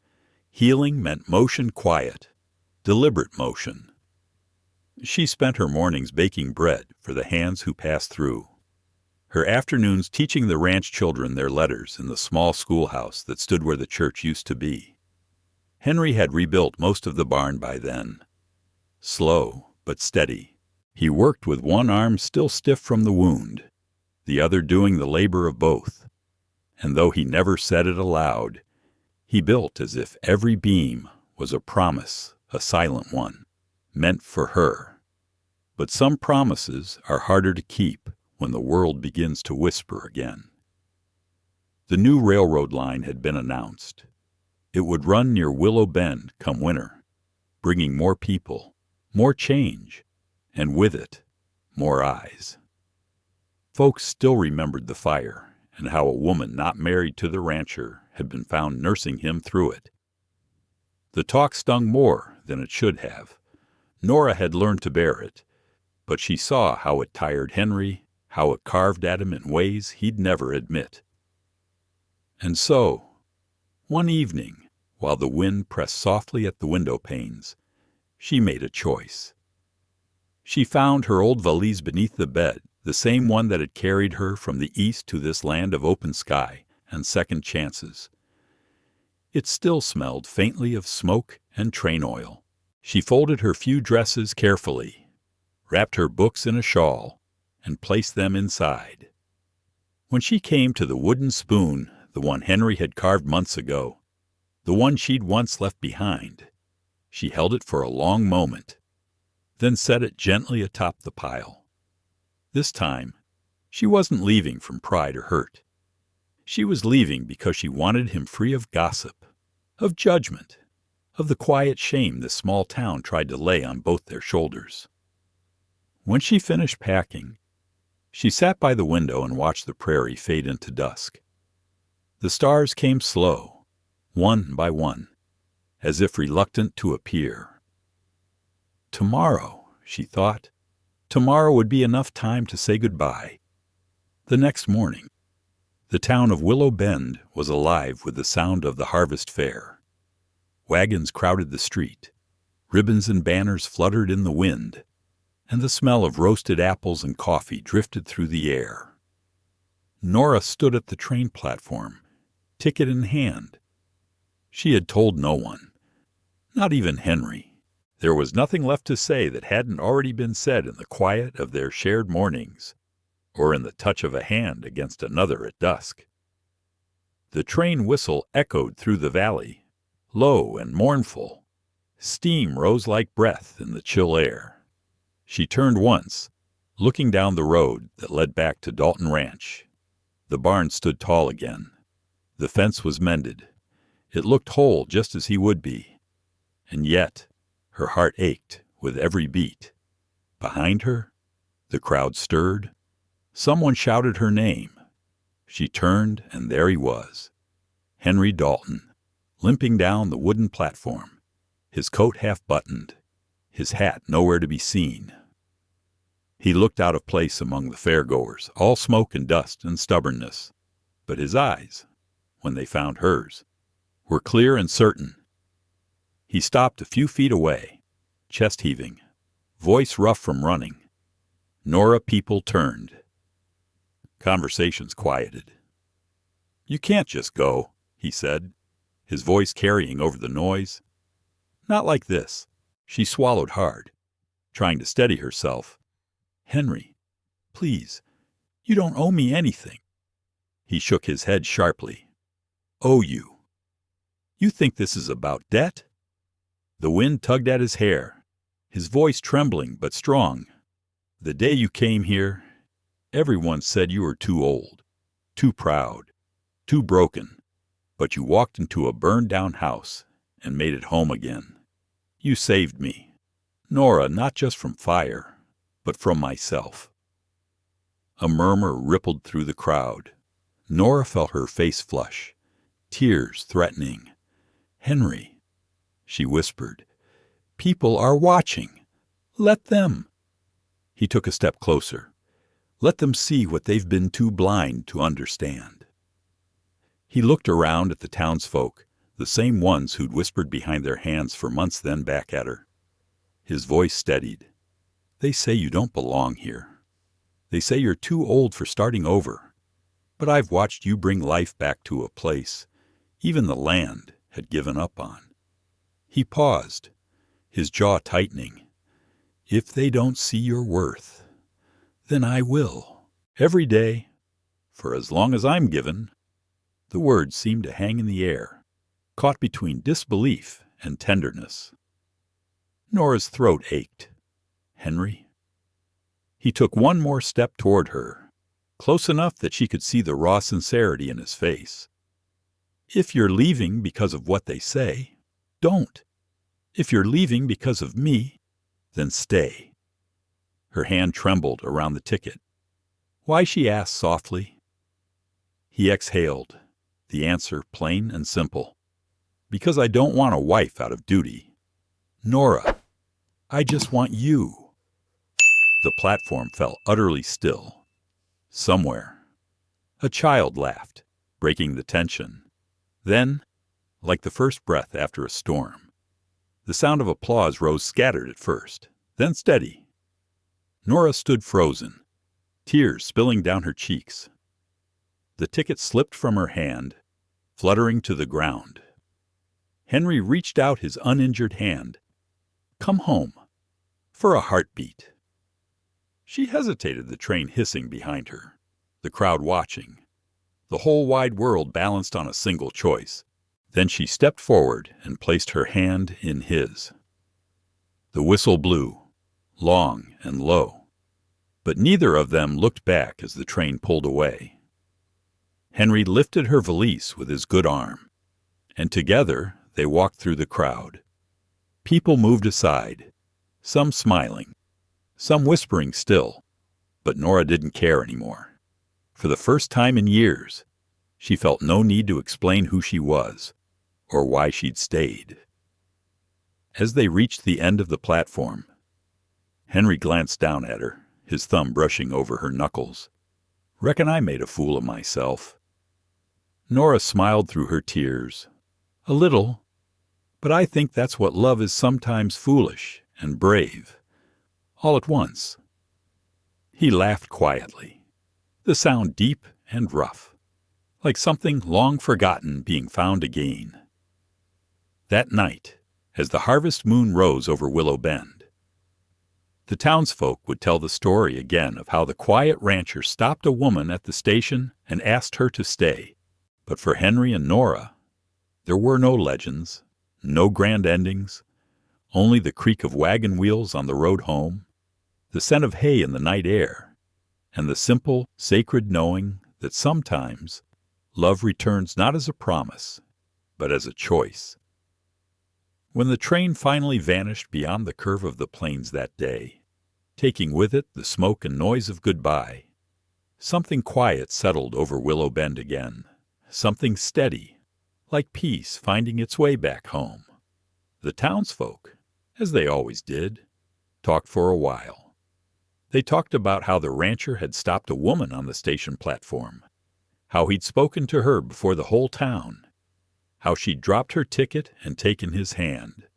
healing meant motion quiet, deliberate motion. She spent her mornings baking bread for the hands who passed through, her afternoons teaching the ranch children their letters in the small schoolhouse that stood where the church used to be. Henry had rebuilt most of the barn by then. Slow, but steady. He worked with one arm still stiff from the wound, the other doing the labor of both. And though he never said it aloud, he built as if every beam was a promise, a silent one, meant for her. But some promises are harder to keep when the world begins to whisper again. The new railroad line had been announced. It would run near Willow Bend come winter, bringing more people, more change, and with it, more eyes. Folks still remembered the fire and how a woman not married to the rancher had been found nursing him through it. The talk stung more than it should have. Nora had learned to bear it, but she saw how it tired Henry, how it carved at him in ways he'd never admit. And so, one evening, while the wind pressed softly at the window panes, she made a choice. She found her old valise beneath the bed, the same one that had carried her from the east to this land of open sky and second chances. It still smelled faintly of smoke and train oil. She folded her few dresses carefully, wrapped her books in a shawl, and placed them inside. When she came to the wooden spoon, the one Henry had carved months ago, the one she'd once left behind, she held it for a long moment, then set it gently atop the pile. This time, she wasn't leaving from pride or hurt. She was leaving because she wanted him free of gossip, of judgment, of the quiet shame this small town tried to lay on both their shoulders. When she finished packing, she sat by the window and watched the prairie fade into dusk. The stars came slow, one by one, as if reluctant to appear. Tomorrow, she thought, tomorrow would be enough time to say goodbye. The next morning, the town of Willow Bend was alive with the sound of the harvest fair. Wagons crowded the street, ribbons and banners fluttered in the wind, and the smell of roasted apples and coffee drifted through the air. Nora stood at the train platform, ticket in hand. She had told no one, not even Henry. There was nothing left to say that hadn't already been said in the quiet of their shared mornings, or in the touch of a hand against another at dusk. The train whistle echoed through the valley, low and mournful. Steam rose like breath in the chill air. She turned once, looking down the road that led back to Dalton Ranch. The barn stood tall again. The fence was mended. It looked whole just as he would be. And yet, her heart ached with every beat. Behind her, the crowd stirred. Someone shouted her name. She turned, and there he was, Henry Dalton, limping down the wooden platform, his coat half buttoned, his hat nowhere to be seen. He looked out of place among the fairgoers, all smoke and dust and stubbornness, but his eyes, when they found hers, were clear and certain. He stopped a few feet away, chest heaving, voice rough from running. Nora people turned. Conversations quieted. "You can't just go," he said, his voice carrying over the noise. "Not like this." She swallowed hard, trying to steady herself. "Henry, please, you don't owe me anything." He shook his head sharply. "Owe you? You think this is about debt?" The wind tugged at his hair, his voice trembling but strong. "The day you came here, everyone said you were too old, too proud, too broken, but you walked into a burned-down house and made it home again. You saved me, Nora, not just from fire, but from myself." A murmur rippled through the crowd. Nora felt her face flush, tears threatening. "Henry," she whispered, "people are watching. Let them." He took a step closer. "Let them see what they've been too blind to understand." He looked around at the townsfolk, the same ones who'd whispered behind their hands for months then back at her. His voice steadied. "They say you don't belong here. They say you're too old for starting over. But I've watched you bring life back to a place even the land had given up on." He paused, his jaw tightening. "If they don't see your worth, then I will. Every day, for as long as I'm given." The words seemed to hang in the air, caught between disbelief and tenderness. Nora's throat ached. "Henry?" He took one more step toward her, close enough that she could see the raw sincerity in his face. If you're leaving because of what they say, don't. If you're leaving because of me, then stay. Her hand trembled around the ticket. Why, she asked softly. He exhaled, the answer plain and simple. Because I don't want a wife out of duty. Nora, I just want you. The platform fell utterly still. Somewhere, a child laughed, breaking the tension. Then, like the first breath after a storm, the sound of applause rose scattered at first, then steady. Nora stood frozen, tears spilling down her cheeks. The ticket slipped from her hand, fluttering to the ground. Henry reached out his uninjured hand. Come home, for a heartbeat. She hesitated, the train hissing behind her, the crowd watching, the whole wide world balanced on a single choice. Then she stepped forward and placed her hand in his. The whistle blew, long and low, but neither of them looked back as the train pulled away. Henry lifted her valise with his good arm, and together they walked through the crowd. People moved aside, some smiling, some whispering still, but Nora didn't care anymore. For the first time in years, she felt no need to explain who she was, or why she'd stayed. As they reached the end of the platform, Henry glanced down at her, his thumb brushing over her knuckles. Reckon I made a fool of myself. Nora smiled through her tears. A little, but I think that's what love is, sometimes foolish and brave, all at once. He laughed quietly, the sound deep and rough, like something long forgotten being found again. That night, as the harvest moon rose over Willow Bend, the townsfolk would tell the story again of how the quiet rancher stopped a woman at the station and asked her to stay. But for Henry and Nora, there were no legends, no grand endings, only the creak of wagon wheels on the road home, the scent of hay in the night air, and the simple, sacred knowing that sometimes love returns not as a promise, but as a choice. When the train finally vanished beyond the curve of the plains that day, taking with it the smoke and noise of goodbye, something quiet settled over Willow Bend again, something steady, like peace finding its way back home. The townsfolk, as they always did, talked for a while. They talked about how the rancher had stopped a woman on the station platform, how he'd spoken to her before the whole town, how she'd dropped her ticket and taken his hand.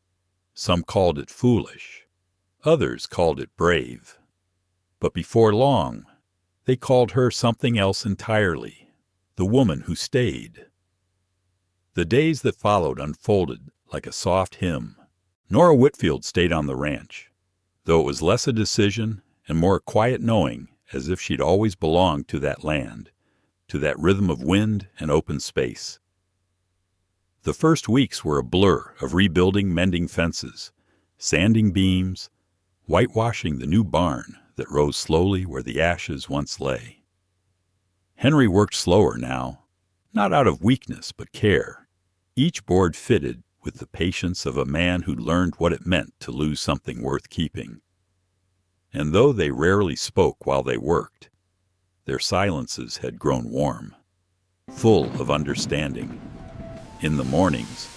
Some called it foolish, others called it brave. But before long, they called her something else entirely, the woman who stayed. The days that followed unfolded like a soft hymn. Nora Whitfield stayed on the ranch, though it was less a decision and more a quiet knowing, as if she'd always belonged to that land, to that rhythm of wind and open space. The first weeks were a blur of rebuilding, mending fences, sanding beams, whitewashing the new barn that rose slowly where the ashes once lay. Henry worked slower now, not out of weakness but care, each board fitted with the patience of a man who'd learned what it meant to lose something worth keeping. And though they rarely spoke while they worked, their silences had grown warm, full of understanding. In the mornings,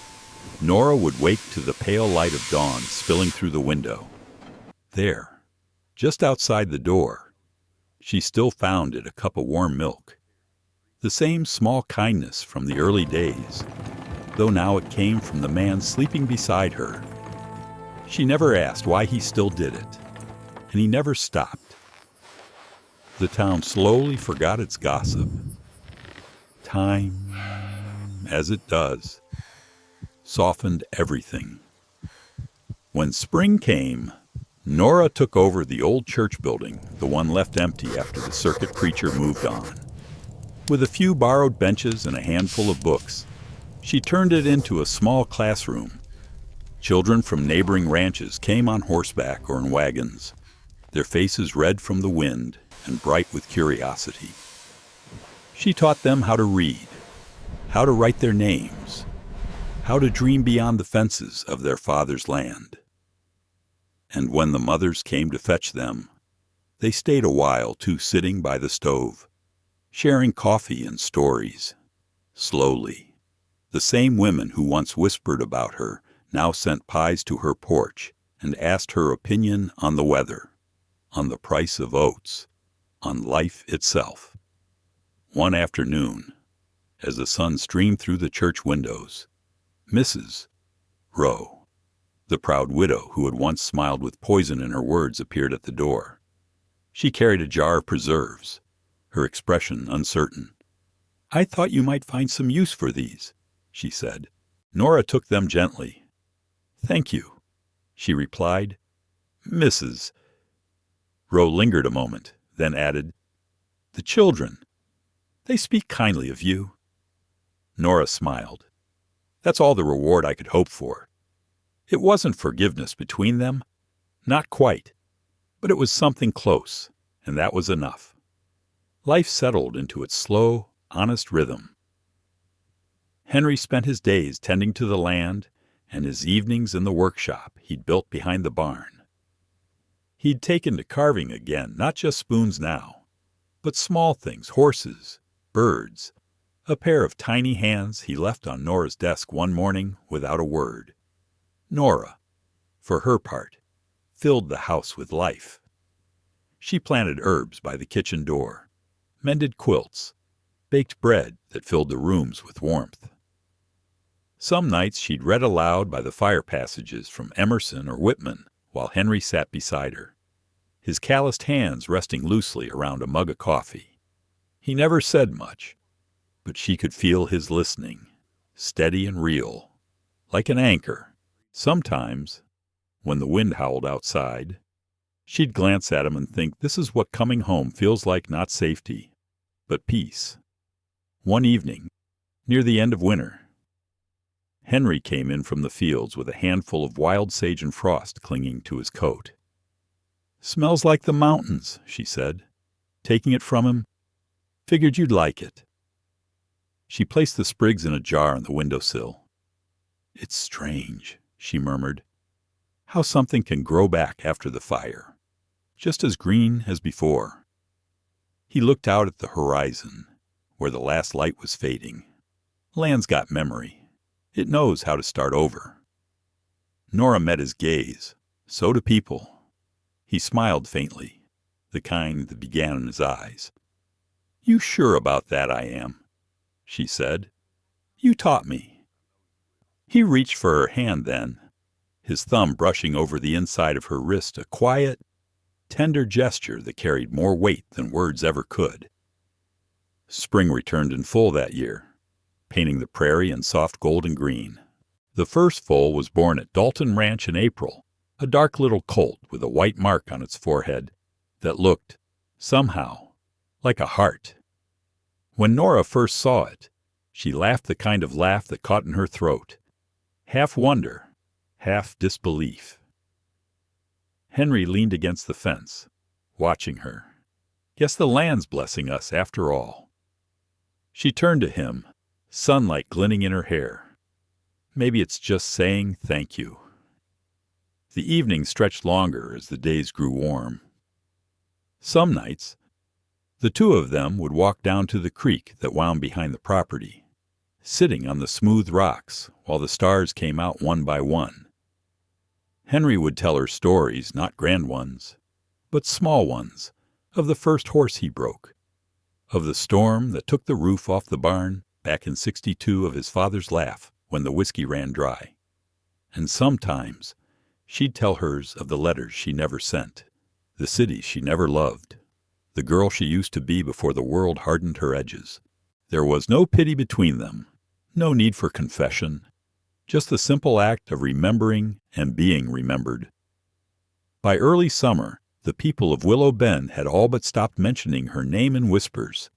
Nora would wake to the pale light of dawn spilling through the window. There, just outside the door, she still found it a cup of warm milk. The same small kindness from the early days, though now it came from the man sleeping beside her. She never asked why he still did it, and he never stopped. The town slowly forgot its gossip. Time, as it does, softened everything. When spring came, Nora took over the old church building, the one left empty after the circuit preacher moved on. With a few borrowed benches and a handful of books, she turned it into a small classroom. Children from neighboring ranches came on horseback or in wagons, their faces red from the wind and bright with curiosity. She taught them how to read, how to write their names, how to dream beyond the fences of their father's land. And when the mothers came to fetch them, they stayed a while too, sitting by the stove, sharing coffee and stories. Slowly, the same women who once whispered about her now sent pies to her porch and asked her opinion on the weather, on the price of oats, on life itself. One afternoon, as the sun streamed through the church windows, Mrs. Rowe, the proud widow who had once smiled with poison in her words, appeared at the door. She carried a jar of preserves, her expression uncertain. "I thought you might find some use for these," she said. Nora took them gently. "Thank you," she replied. "Mrs." Rowe lingered a moment, then added, "The children, they speak kindly of you." Nora smiled. "That's all the reward I could hope for." It wasn't forgiveness between them, not quite, but it was something close, and that was enough. Life settled into its slow, honest rhythm. Henry spent his days tending to the land and his evenings in the workshop he'd built behind the barn. He'd taken to carving again, not just spoons now, but small things, horses, birds, a pair of tiny hands he left on Nora's desk one morning without a word. Nora, for her part, filled the house with life. She planted herbs by the kitchen door, mended quilts, baked bread that filled the rooms with warmth. Some nights she'd read aloud by the fire passages from Emerson or Whitman while Henry sat beside her, his calloused hands resting loosely around a mug of coffee. He never said much, but she could feel his listening, steady and real, like an anchor. Sometimes, when the wind howled outside, she'd glance at him and think, this is what coming home feels like, not safety, but peace. One evening, near the end of winter, Henry came in from the fields with a handful of wild sage and frost clinging to his coat. "Smells like the mountains," she said, taking it from him. "Figured you'd like it." She placed the sprigs in a jar on the windowsill. "It's strange," she murmured, "how something can grow back after the fire, just as green as before." He looked out at the horizon, where the last light was fading. Land's got memory. It knows how to start over. Nora met his gaze. So do people. He smiled faintly, the kind that began in his eyes. "You sure about that I am?" she said. "You taught me." He reached for her hand then, his thumb brushing over the inside of her wrist, a quiet, tender gesture that carried more weight than words ever could. Spring returned in full that year, painting the prairie in soft golden green. The first foal was born at Dalton Ranch in April, a dark little colt with a white mark on its forehead that looked, somehow, like a heart. When Nora first saw it, she laughed the kind of laugh that caught in her throat, half wonder, half disbelief. Henry leaned against the fence, watching her. "Guess the land's blessing us after all." She turned to him, sunlight glinting in her hair. "Maybe it's just saying thank you." The evenings stretched longer as the days grew warm. Some nights, the two of them would walk down to the creek that wound behind the property, sitting on the smooth rocks while the stars came out one by one. Henry would tell her stories, not grand ones, but small ones, of the first horse he broke, of the storm that took the roof off the barn back in '62, of his father's laugh when the whiskey ran dry. And sometimes she'd tell hers of the letters she never sent, the cities she never loved, the girl she used to be before the world hardened her edges. There was no pity between them, no need for confession, just the simple act of remembering and being remembered. By early summer, the people of Willow Bend had all but stopped mentioning her name in whispers.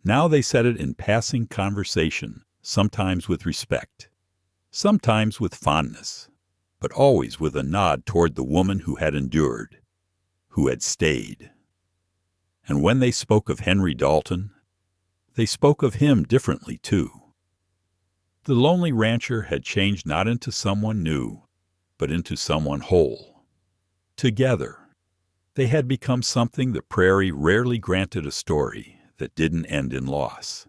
Now they said it in passing conversation, sometimes with respect, sometimes with fondness, but always with a nod toward the woman who had endured, who had stayed. And when they spoke of Henry Dalton, they spoke of him differently, too. The lonely rancher had changed not into someone new, but into someone whole. Together, they had become something the prairie rarely granted a story that didn't end in loss.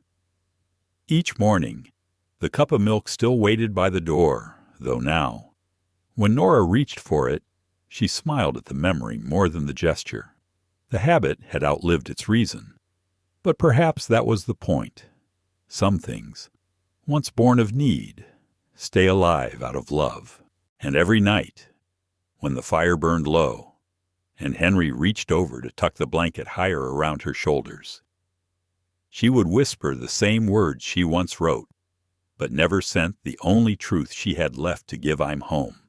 Each morning, the cup of milk still waited by the door, though now, when Nora reached for it, she smiled at the memory more than the gesture. The habit had outlived its reason. But perhaps that was the point. Some things, once born of need, stay alive out of love. And every night, when the fire burned low, and Henry reached over to tuck the blanket higher around her shoulders, she would whisper the same words she once wrote, but never sent the only truth she had left to give: "I'm home."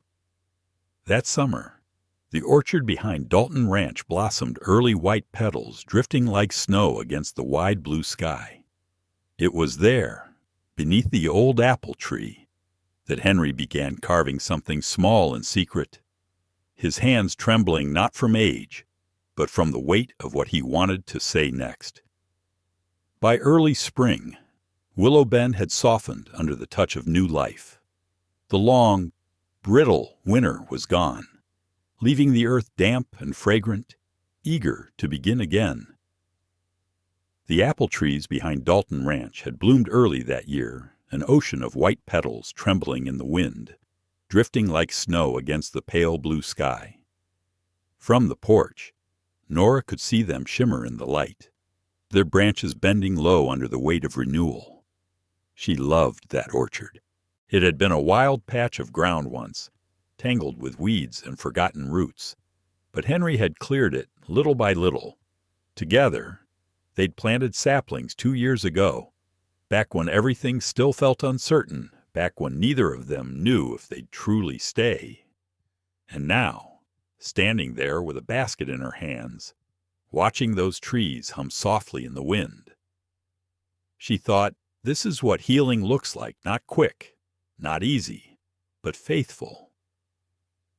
That summer, the orchard behind Dalton Ranch blossomed early white petals drifting like snow against the wide blue sky. It was there, beneath the old apple tree, that Henry began carving something small and secret, his hands trembling not from age, but from the weight of what he wanted to say next. By early spring, Willow Bend had softened under the touch of new life. The long, brittle winter was gone, leaving the earth damp and fragrant, eager to begin again. The apple trees behind Dalton Ranch had bloomed early that year, an ocean of white petals trembling in the wind, drifting like snow against the pale blue sky. From the porch, Nora could see them shimmer in the light, their branches bending low under the weight of renewal. She loved that orchard. It had been a wild patch of ground once, tangled with weeds and forgotten roots, but Henry had cleared it little by little. Together, they'd planted saplings 2 years ago, back when everything still felt uncertain, back when neither of them knew if they'd truly stay. And now, standing there with a basket in her hands, watching those trees hum softly in the wind, she thought, this is what healing looks like, not quick, not easy, but faithful.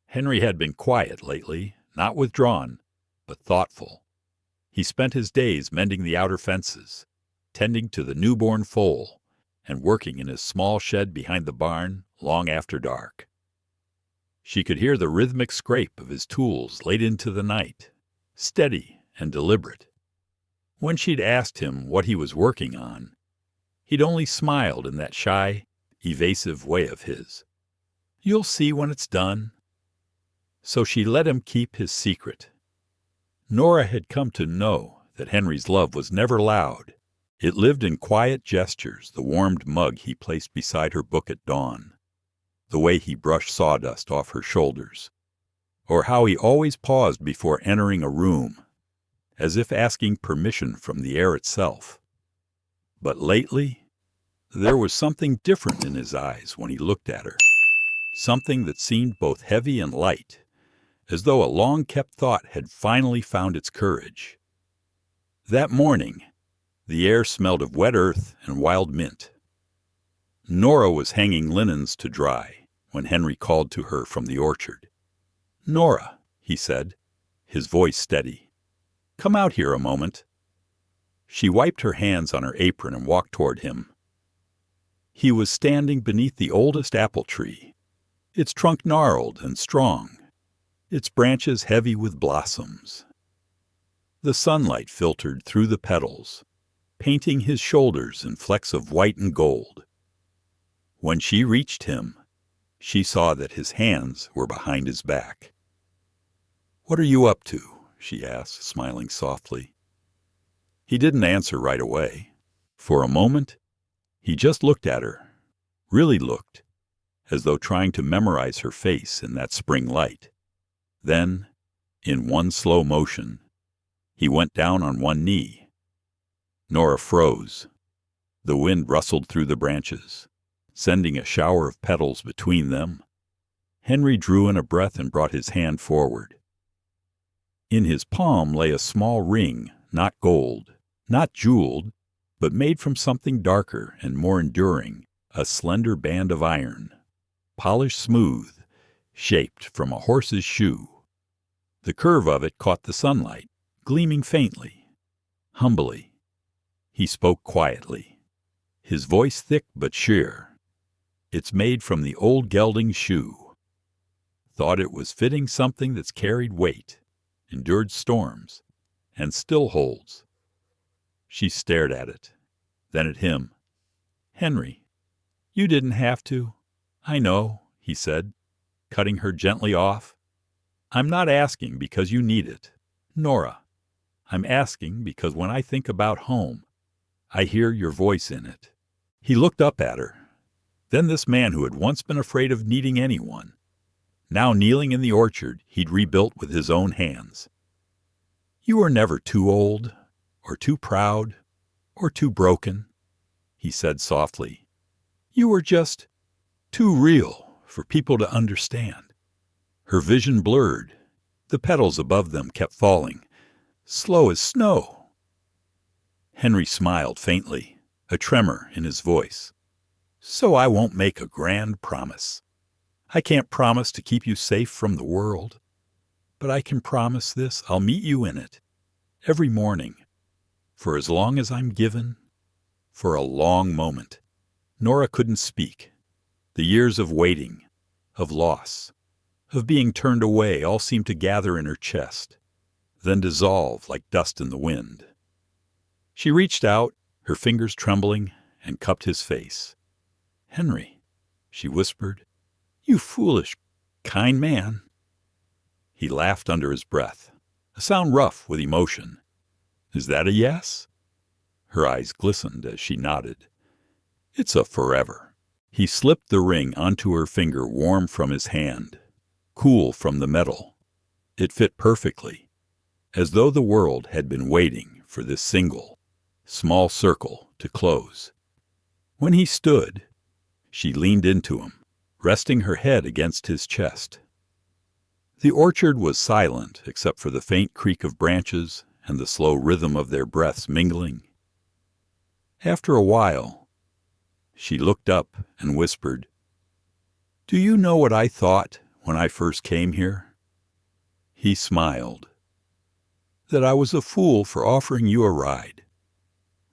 Henry had been quiet lately, not withdrawn, but thoughtful. He spent his days mending the outer fences, tending to the newborn foal, and working in his small shed behind the barn long after dark. She could hear the rhythmic scrape of his tools late into the night, steady and deliberate. When she'd asked him what he was working on, he'd only smiled in that shy, evasive way of his. "You'll see when it's done." So she let him keep his secret. Nora had come to know that Henry's love was never loud. It lived in quiet gestures, the warmed mug he placed beside her book at dawn, the way he brushed sawdust off her shoulders, or how he always paused before entering a room, as if asking permission from the air itself. But lately, there was something different in his eyes when he looked at her, something that seemed both heavy and light, as though a long-kept thought had finally found its courage. That morning, the air smelled of wet earth and wild mint. Nora was hanging linens to dry when Henry called to her from the orchard. "Nora," he said, his voice steady, "come out here a moment." She wiped her hands on her apron and walked toward him. He was standing beneath the oldest apple tree, its trunk gnarled and strong, its branches heavy with blossoms. The sunlight filtered through the petals, painting his shoulders in flecks of white and gold. When she reached him, she saw that his hands were behind his back. "What are you up to?" she asked, smiling softly. He didn't answer right away. For a moment, he just looked at her, really looked, as though trying to memorize her face in that spring light. Then, in one slow motion, he went down on one knee. Nora froze. The wind rustled through the branches, sending a shower of petals between them. Henry drew in a breath and brought his hand forward. In his palm lay a small ring, not gold, not jeweled, but made from something darker and more enduring, a slender band of iron, polished smooth, shaped from a horse's shoe. The curve of it caught the sunlight, gleaming faintly. Humbly, he spoke quietly, his voice thick but sheer. It's made from the old gelding shoe. Thought it was fitting something that's carried weight, endured storms, and still holds. She stared at it, then at him. Henry, you didn't have to. I know, he said, cutting her gently off. I'm not asking because you need it, Nora. I'm asking because when I think about home, I hear your voice in it. He looked up at her. Then this man who had once been afraid of needing anyone, now kneeling in the orchard he'd rebuilt with his own hands. You were never too old, or too proud, or too broken, he said softly. You were just too real for people to understand. Her vision blurred. The petals above them kept falling, slow as snow. Henry smiled faintly, a tremor in his voice. So I won't make a grand promise. I can't promise to keep you safe from the world. But I can promise this, I'll meet you in it, every morning, for as long as I'm given, for a long moment. Nora couldn't speak. The years of waiting, of loss, of being turned away all seemed to gather in her chest, then dissolve like dust in the wind. She reached out, her fingers trembling, and cupped his face. Henry, she whispered, you foolish, kind man. He laughed under his breath, a sound rough with emotion. Is that a yes? Her eyes glistened as she nodded. It's a forever. He slipped the ring onto her finger, warm from his hand, cool from the metal. It fit perfectly, as though the world had been waiting for this single, small circle to close. When he stood, she leaned into him, resting her head against his chest. The orchard was silent except for the faint creak of branches and the slow rhythm of their breaths mingling. After a while, she looked up and whispered, Do you know what I thought when I first came here? He smiled. That I was a fool for offering you a ride.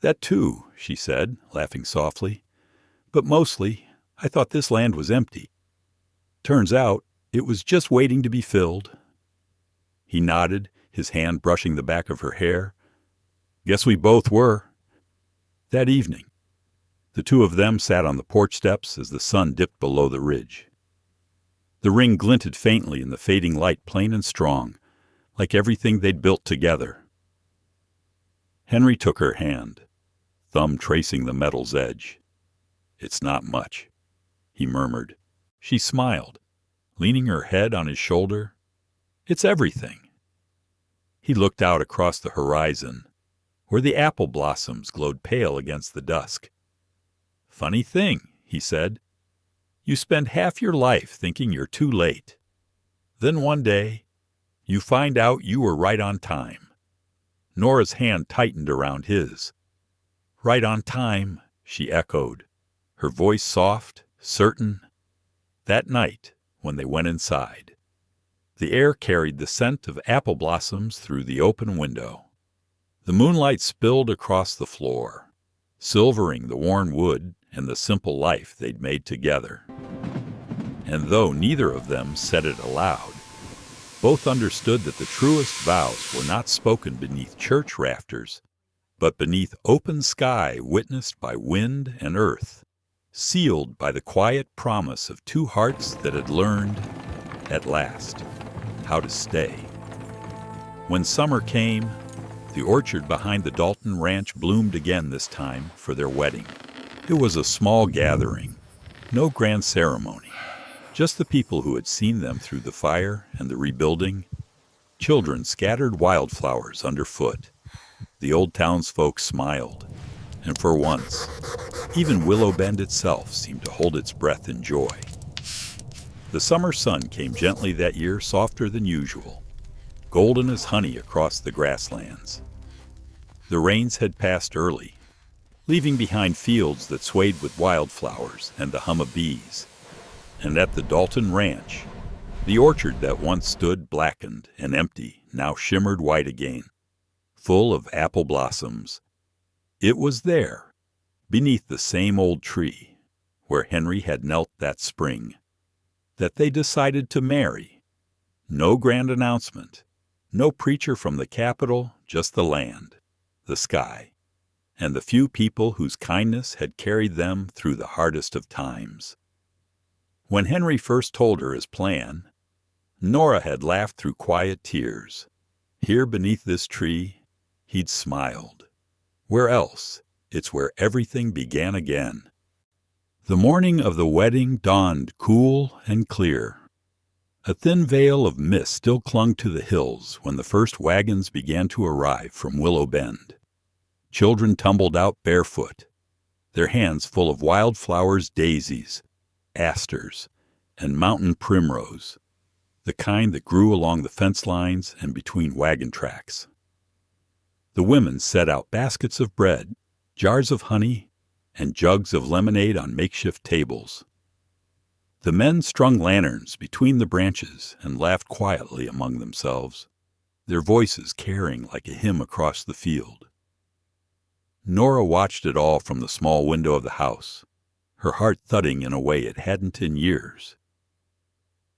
That too, she said, laughing softly. But mostly, I thought this land was empty. Turns out, it was just waiting to be filled. He nodded, his hand brushing the back of her hair. Guess we both were. That evening, the two of them sat on the porch steps as the sun dipped below the ridge. The ring glinted faintly in the fading light, plain and strong, like everything they'd built together. Henry took her hand, thumb tracing the metal's edge. It's not much, he murmured. She smiled, leaning her head on his shoulder. It's everything. He looked out across the horizon, where the apple blossoms glowed pale against the dusk. Funny thing, he said. You spend half your life thinking you're too late. Then one day, you find out you were right on time. Nora's hand tightened around his. Right on time, she echoed, her voice soft, certain. That night, when they went inside, the air carried the scent of apple blossoms through the open window. The moonlight spilled across the floor, silvering the worn wood and the simple life they'd made together. And though neither of them said it aloud, both understood that the truest vows were not spoken beneath church rafters, but beneath open sky witnessed by wind and earth, sealed by the quiet promise of two hearts that had learned, at last, how to stay. When summer came, the orchard behind the Dalton Ranch bloomed again this time for their wedding. It was a small gathering, no grand ceremony, just the people who had seen them through the fire and the rebuilding. Children scattered wildflowers underfoot. The old townsfolk smiled, and for once, even Willow Bend itself seemed to hold its breath in joy. The summer sun came gently that year, softer than usual, golden as honey across the grasslands. The rains had passed early, leaving behind fields that swayed with wildflowers and the hum of bees. And at the Dalton Ranch, the orchard that once stood blackened and empty now shimmered white again, full of apple blossoms. It was there, beneath the same old tree, where Henry had knelt that spring, that they decided to marry. No grand announcement, no preacher from the capital, just the land, the sky, and the few people whose kindness had carried them through the hardest of times. When Henry first told her his plan, Nora had laughed through quiet tears. Here beneath this tree, he'd smiled. Where else? It's where everything began again. The morning of the wedding dawned cool and clear. A thin veil of mist still clung to the hills when the first wagons began to arrive from Willow Bend. Children tumbled out barefoot, their hands full of wildflowers, daisies, asters, and mountain primrose, the kind that grew along the fence lines and between wagon tracks. The women set out baskets of bread, jars of honey, and jugs of lemonade on makeshift tables. The men strung lanterns between the branches and laughed quietly among themselves, their voices carrying like a hymn across the field. Nora watched it all from the small window of the house, her heart thudding in a way it hadn't in years.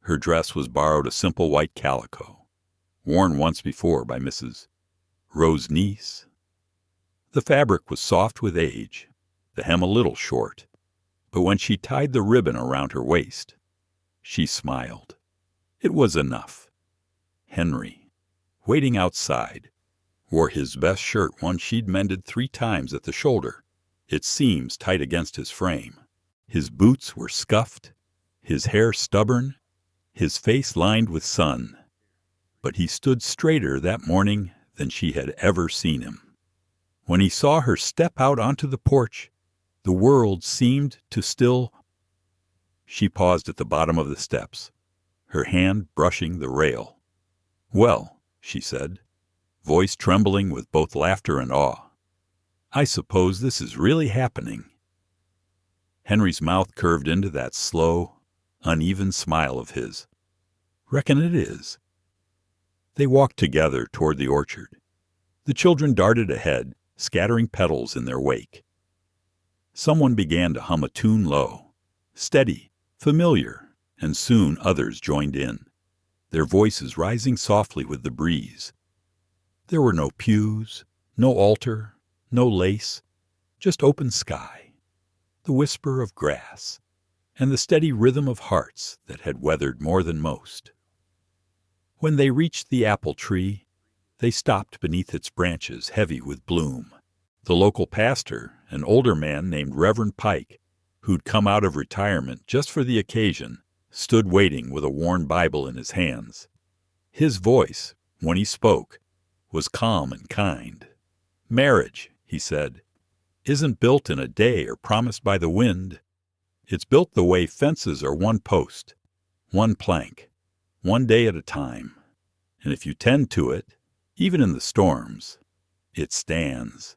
Her dress was borrowed a simple white calico, worn once before by Mrs. Rose Niece. The fabric was soft with age, the hem a little short, but when she tied the ribbon around her waist, she smiled. It was enough. Henry, waiting outside, wore his best shirt, one she'd mended 3 times at the shoulder, its seams tight against his frame. His boots were scuffed, his hair stubborn, his face lined with sun. But he stood straighter that morning than she had ever seen him. When he saw her step out onto the porch, the world seemed to still. She paused at the bottom of the steps, her hand brushing the rail. "Well," she said, voice trembling with both laughter and awe, "I suppose this is really happening." Henry's mouth curved into that slow, uneven smile of his. "Reckon it is." They walked together toward the orchard. The children darted ahead, scattering petals in their wake. Someone began to hum a tune low, steady, familiar, and soon others joined in, their voices rising softly with the breeze. There were no pews, no altar, no lace, just open sky, the whisper of grass, and the steady rhythm of hearts that had weathered more than most. When they reached the apple tree, they stopped beneath its branches heavy with bloom. The local pastor, an older man named Reverend Pike, who'd come out of retirement just for the occasion, stood waiting with a worn Bible in his hands. His voice, when he spoke, was calm and kind. "Marriage," he said, "isn't built in a day or promised by the wind. It's built the way fences are one post, one plank, one day at a time. And if you tend to it, even in the storms, it stands."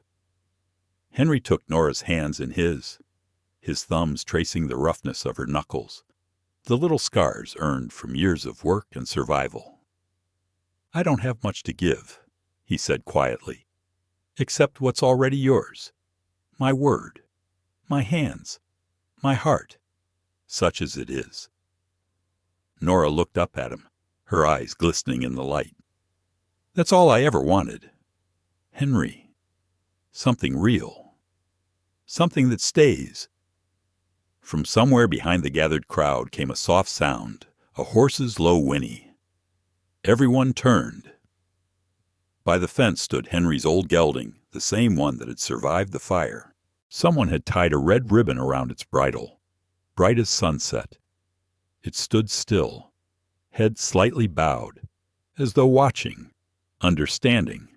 Henry took Nora's hands in his thumbs tracing the roughness of her knuckles, the little scars earned from years of work and survival. "I don't have much to give," he said quietly, "except what's already yours. My word, my hands, my heart, such as it is." Nora looked up at him, her eyes glistening in the light. "That's all I ever wanted. Henry, something real. Something that stays." From somewhere behind the gathered crowd came a soft sound, a horse's low whinny. Everyone turned. By the fence stood Henry's old gelding, the same one that had survived the fire. Someone had tied a red ribbon around its bridle, bright as sunset. It stood still, head slightly bowed, as though watching, understanding.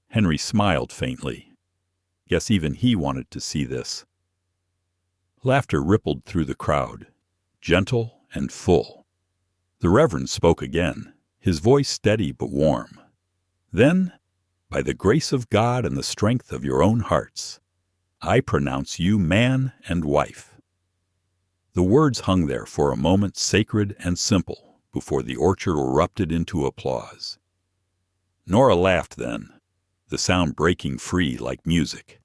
Henry smiled faintly. Guess even he wanted to see this. Laughter rippled through the crowd, gentle and full. The Reverend spoke again, his voice steady but warm. "Then, by the grace of God and the strength of your own hearts, I pronounce you man and wife." The words hung there for a moment, sacred and simple, before the orchard erupted into applause. Nora laughed then, the sound breaking free like music.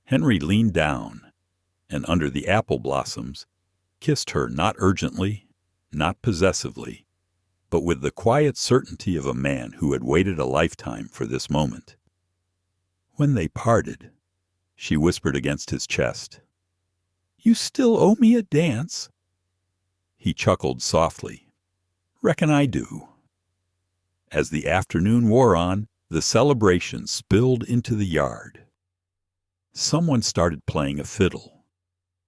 Henry leaned down, and under the apple blossoms, kissed her not urgently, not possessively, but with the quiet certainty of a man who had waited a lifetime for this moment. When they parted, she whispered against his chest, "You still owe me a dance." He chuckled softly. "Reckon I do." As the afternoon wore on, the celebration spilled into the yard. Someone started playing a fiddle,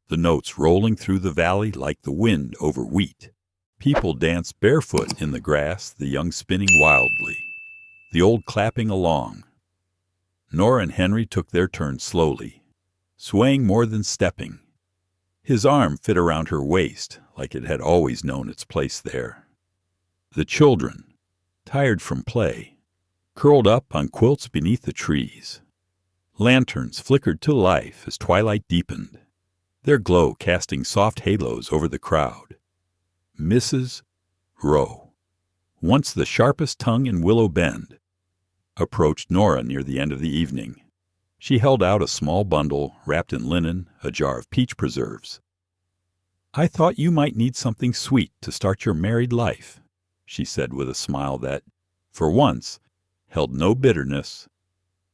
the notes rolling through the valley like the wind over wheat. People danced barefoot in the grass, the young spinning wildly, the old clapping along. Nora and Henry took their turn slowly, swaying more than stepping. His arm fit around her waist like it had always known its place there. The children, tired from play, curled up on quilts beneath the trees. Lanterns flickered to life as twilight deepened, their glow casting soft halos over the crowd. Mrs. Rowe, once the sharpest tongue in Willow Bend, approached Nora near the end of the evening. She held out a small bundle wrapped in linen, a jar of peach preserves. "I thought you might need something sweet to start your married life," she said with a smile that, for once, held no bitterness.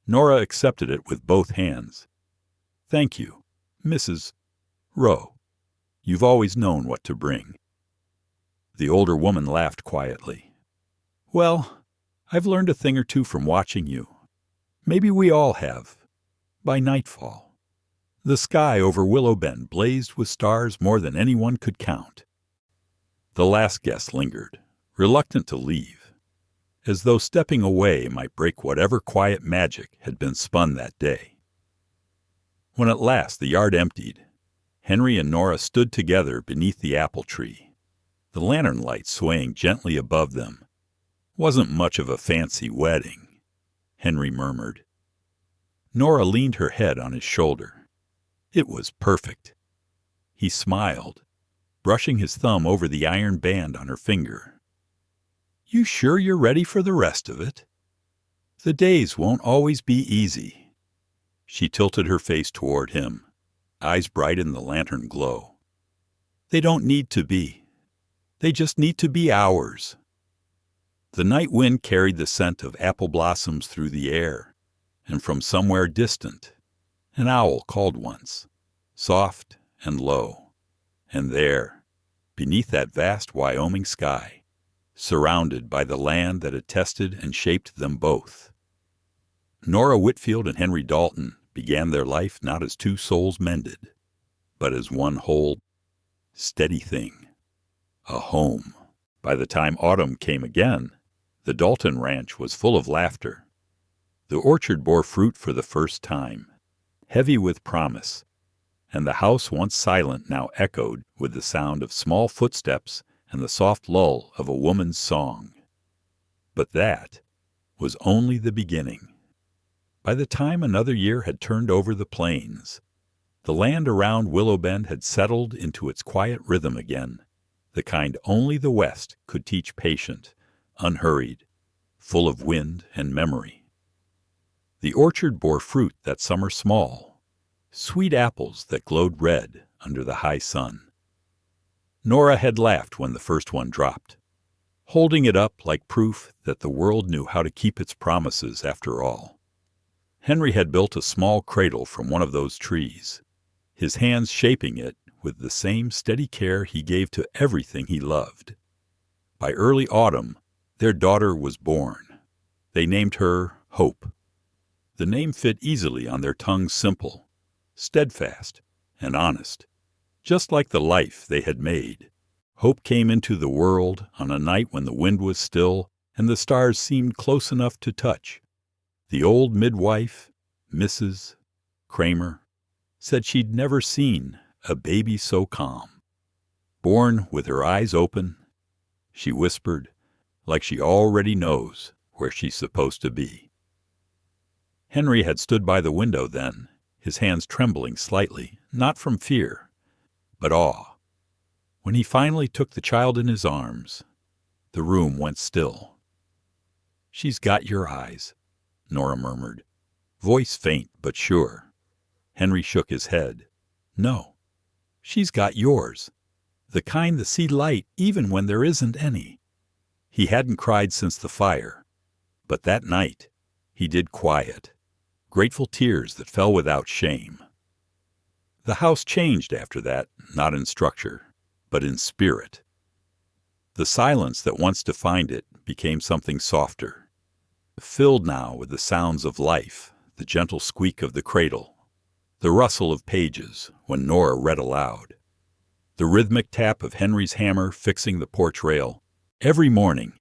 Nora accepted it with both hands. "Thank you, Mrs. Rowe. You've always known what to bring." The older woman laughed quietly. "Well, I've learned a thing or two from watching you. Maybe we all have. By nightfall, the sky over Willow Bend blazed with stars more than anyone could count." The last guest lingered, reluctant to leave, as though stepping away might break whatever quiet magic had been spun that day. When at last the yard emptied, Henry and Nora stood together beneath the apple tree, the lantern light swaying gently above them. "Wasn't much of a fancy wedding," Henry murmured. Nora leaned her head on his shoulder. "It was perfect." He smiled, brushing his thumb over the iron band on her finger. "You sure you're ready for the rest of it? The days won't always be easy." She tilted her face toward him, eyes bright in the lantern glow. "They don't need to be. They just need to be ours." The night wind carried the scent of apple blossoms through the air, and from somewhere distant, an owl called once, soft and low. And there, beneath that vast Wyoming sky, surrounded by the land that had tested and shaped them both, Nora Whitfield and Henry Dalton began their life not as two souls mended, but as one whole, steady thing, a home. By the time autumn came again, the Dalton ranch was full of laughter. The orchard bore fruit for the first time, heavy with promise, and the house once silent now echoed with the sound of small footsteps and the soft lull of a woman's song. But that was only the beginning. By the time another year had turned over the plains, the land around Willow Bend had settled into its quiet rhythm again, the kind only the West could teach patient, unhurried, full of wind and memory. The orchard bore fruit that summer small, sweet apples that glowed red under the high sun. Nora had laughed when the first one dropped, holding it up like proof that the world knew how to keep its promises after all. Henry had built a small cradle from one of those trees, his hands shaping it with the same steady care he gave to everything he loved. By early autumn, their daughter was born. They named her Hope. The name fit easily on their tongues, simple, steadfast, and honest, just like the life they had made. Hope came into the world on a night when the wind was still and the stars seemed close enough to touch. The old midwife, Mrs. Kramer, said she'd never seen a baby so calm. Born with her eyes open, she whispered, like she already knows where she's supposed to be. Henry had stood by the window then, his hands trembling slightly, not from fear, but awe. When he finally took the child in his arms, the room went still. "She's got your eyes," Nora murmured, voice faint but sure. Henry shook his head. "No, She's got yours, the kind that see light even when there isn't any. He hadn't cried since the fire, but that night he did quiet, grateful tears that fell without shame. The house changed after that, not in structure, but in spirit. The silence that once defined it became something softer, filled now with the sounds of life, the gentle squeak of the cradle, the rustle of pages when Nora read aloud, the rhythmic tap of Henry's hammer fixing the porch rail. Every morning,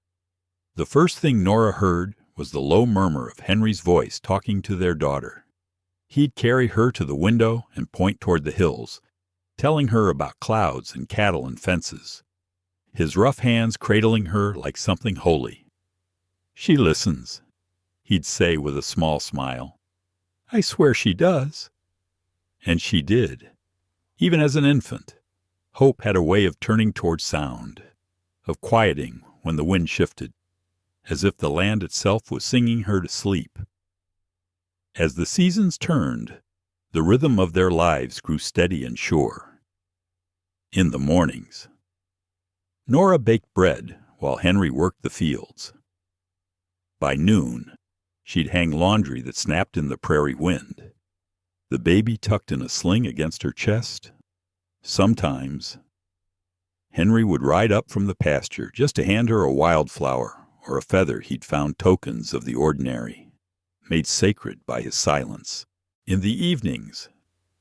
the first thing Nora heard was the low murmur of Henry's voice talking to their daughter. He'd carry her to the window and point toward the hills, telling her about clouds and cattle and fences, his rough hands cradling her like something holy. "She listens," he'd say with a small smile. "I swear she does." And she did. Even as an infant, hope had a way of turning toward sound, of quieting when the wind shifted, as if the land itself was singing her to sleep. As the seasons turned, the rhythm of their lives grew steady and sure. In the mornings, Nora baked bread while Henry worked the fields. By noon, she'd hang laundry that snapped in the prairie wind, the baby tucked in a sling against her chest. Sometimes, Henry would ride up from the pasture just to hand her a wildflower or a feather he'd found tokens of the ordinary, made sacred by his silence. In the evenings,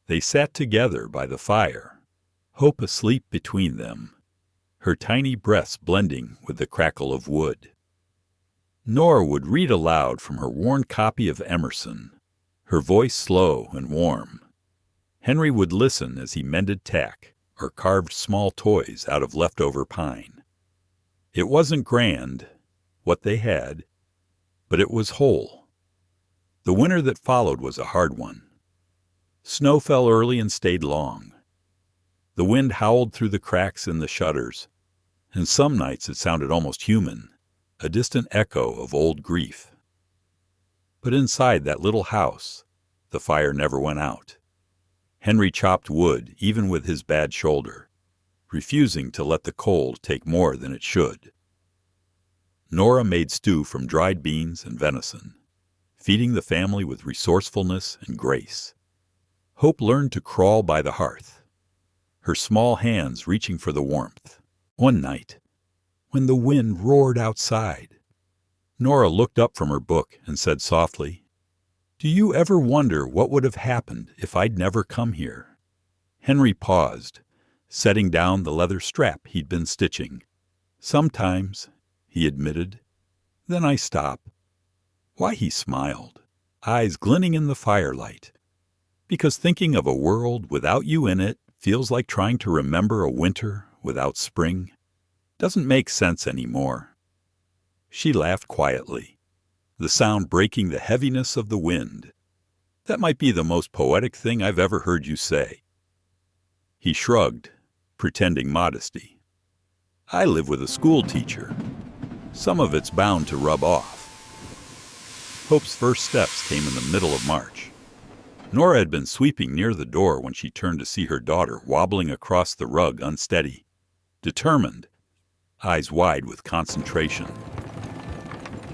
they sat together by the fire, hope asleep between them, her tiny breaths blending with the crackle of wood. Nora would read aloud from her worn copy of Emerson, her voice slow and warm. Henry would listen as he mended tack or carved small toys out of leftover pine. It wasn't grand, what they had, but it was whole. The winter that followed was a hard one. Snow fell early and stayed long. The wind howled through the cracks in the shutters, and some nights it sounded almost human, a distant echo of old grief. But inside that little house, the fire never went out. Henry chopped wood even with his bad shoulder, refusing to let the cold take more than it should. Nora made stew from dried beans and venison, feeding the family with resourcefulness and grace. Hope learned to crawl by the hearth, her small hands reaching for the warmth. One night, when the wind roared outside, Nora looked up from her book and said softly, "Do you ever wonder what would have happened if I'd never come here?" Henry paused, setting down the leather strap he'd been stitching. "Sometimes," he admitted. "Then I stop." Why, he smiled, eyes glinting in the firelight. "Because thinking of a world without you in it feels like trying to remember a winter without spring. Doesn't make sense anymore." She laughed quietly, the sound breaking the heaviness of the wind. "That might be the most poetic thing I've ever heard you say." He shrugged, pretending modesty. "I live with a school teacher. Some of it's bound to rub off." Hope's first steps came in the middle of March. Nora had been sweeping near the door when she turned to see her daughter wobbling across the rug unsteady, determined, eyes wide with concentration.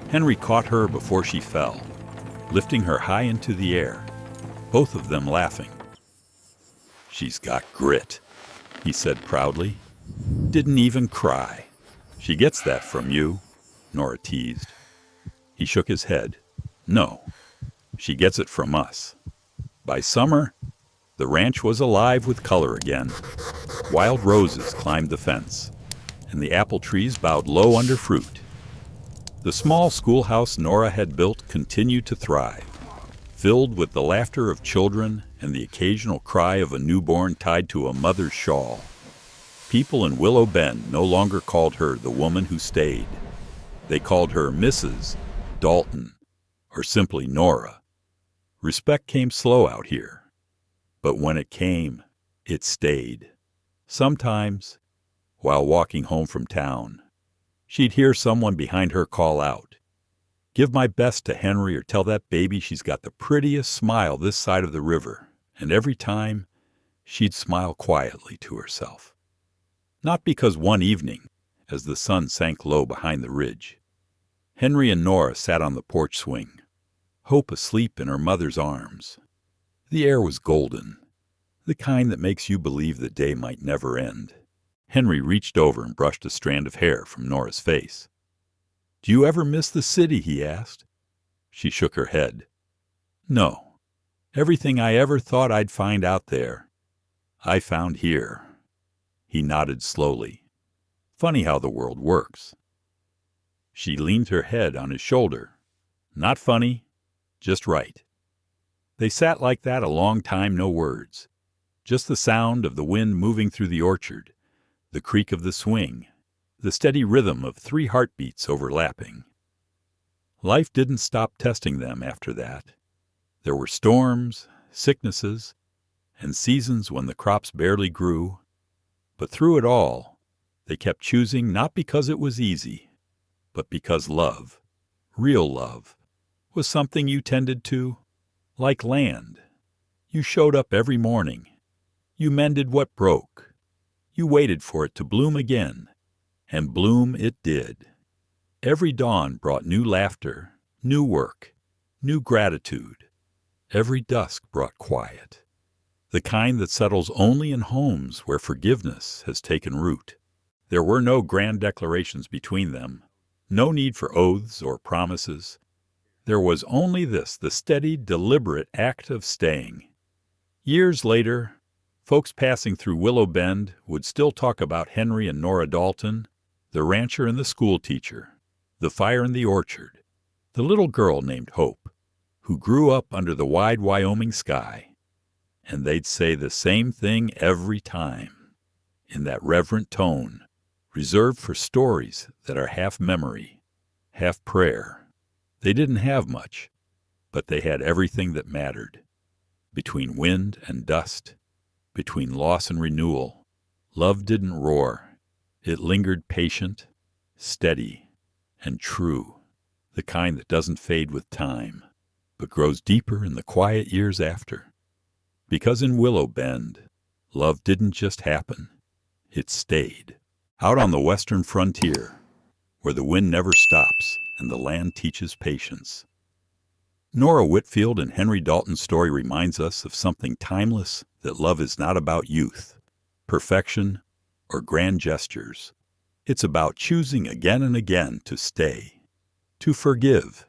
Henry caught her before she fell, lifting her high into the air, both of them laughing. "She's got grit," he said proudly. "Didn't even cry." "She gets that from you," Nora teased. He shook his head. "No, she gets it from us." By summer, the ranch was alive with color again. Wild roses climbed the fence, and the apple trees bowed low under fruit. The small schoolhouse Nora had built continued to thrive, filled with the laughter of children and the occasional cry of a newborn tied to a mother's shawl. People in Willow Bend no longer called her the woman who stayed. They called her Mrs. Dalton, or simply Nora. Respect came slow out here, but when it came, it stayed. Sometimes, while walking home from town, she'd hear someone behind her call out, "Give my best to Henry or tell that baby she's got the prettiest smile this side of the river." And every time, she'd smile quietly to herself. Not because one evening, as the sun sank low behind the ridge, Henry and Nora sat on the porch swing, Hope asleep in her mother's arms. The air was golden, the kind that makes you believe the day might never end. Henry reached over and brushed a strand of hair from Nora's face. "Do you ever miss the city?" he asked. She shook her head. "No. Everything I ever thought I'd find out there, I found here." He nodded slowly. "Funny how the world works." She leaned her head on his shoulder. "Not funny, just right." They sat like that a long time, no words. Just the sound of the wind moving through the orchard, the creak of the swing, the steady rhythm of 3 heartbeats overlapping. Life didn't stop testing them after that. There were storms, sicknesses, and seasons when the crops barely grew. But through it all, they kept choosing not because it was easy, but because love, real love, was something you tended to, like land. You showed up every morning. You mended what broke. You waited for it to bloom again, and bloom it did. Every dawn brought new laughter, new work, new gratitude. Every dusk brought quiet, the kind that settles only in homes where forgiveness has taken root. There were no grand declarations between them, no need for oaths or promises. There was only this, the steady, deliberate act of staying. Years later, folks passing through Willow Bend would still talk about Henry and Nora Dalton, the rancher and the schoolteacher, the fire in the orchard, the little girl named Hope, who grew up under the wide Wyoming sky. And they'd say the same thing every time, in that reverent tone, reserved for stories that are half memory, half prayer. They didn't have much, but they had everything that mattered. Between wind and dust, between loss and renewal, love didn't roar. It lingered patient, steady, and true, the kind that doesn't fade with time, but grows deeper in the quiet years after. Because in Willow Bend, love didn't just happen, it stayed. Out on the western frontier, where the wind never stops and the land teaches patience. Nora Whitfield and Henry Dalton's story reminds us of something timeless, that love is not about youth, perfection, or grand gestures. It's about choosing again and again to stay, to forgive,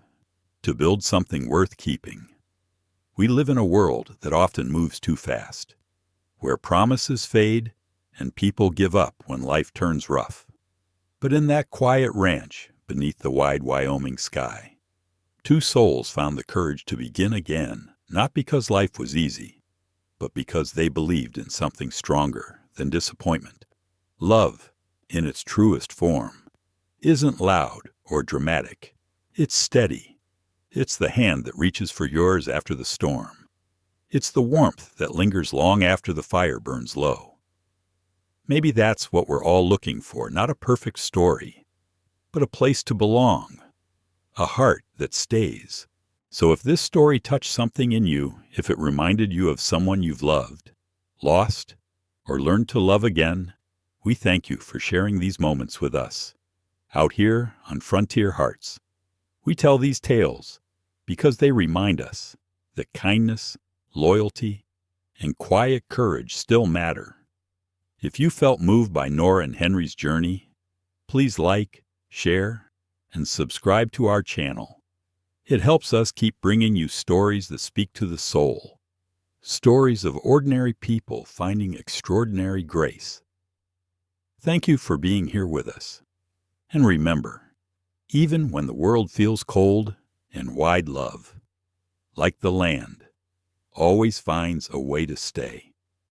to build something worth keeping. We live in a world that often moves too fast, where promises fade and people give up when life turns rough. But in that quiet ranch beneath the wide Wyoming sky, 2 souls found the courage to begin again, not because life was easy, but because they believed in something stronger than disappointment. Love, in its truest form, isn't loud or dramatic. It's steady. It's the hand that reaches for yours after the storm. It's the warmth that lingers long after the fire burns low. Maybe that's what we're all looking for, not a perfect story, but a place to belong, a heart that stays. So if this story touched something in you, if it reminded you of someone you've loved, lost, or learned to love again, we thank you for sharing these moments with us. Out here on Frontier Hearts, we tell these tales because they remind us that kindness, loyalty, and quiet courage still matter. If you felt moved by Nora and Henry's journey, please like, share, and subscribe to our channel. It helps us keep bringing you stories that speak to the soul, stories of ordinary people finding extraordinary grace. Thank you for being here with us. And remember, even when the world feels cold and wide, love, like the land, always finds a way to stay.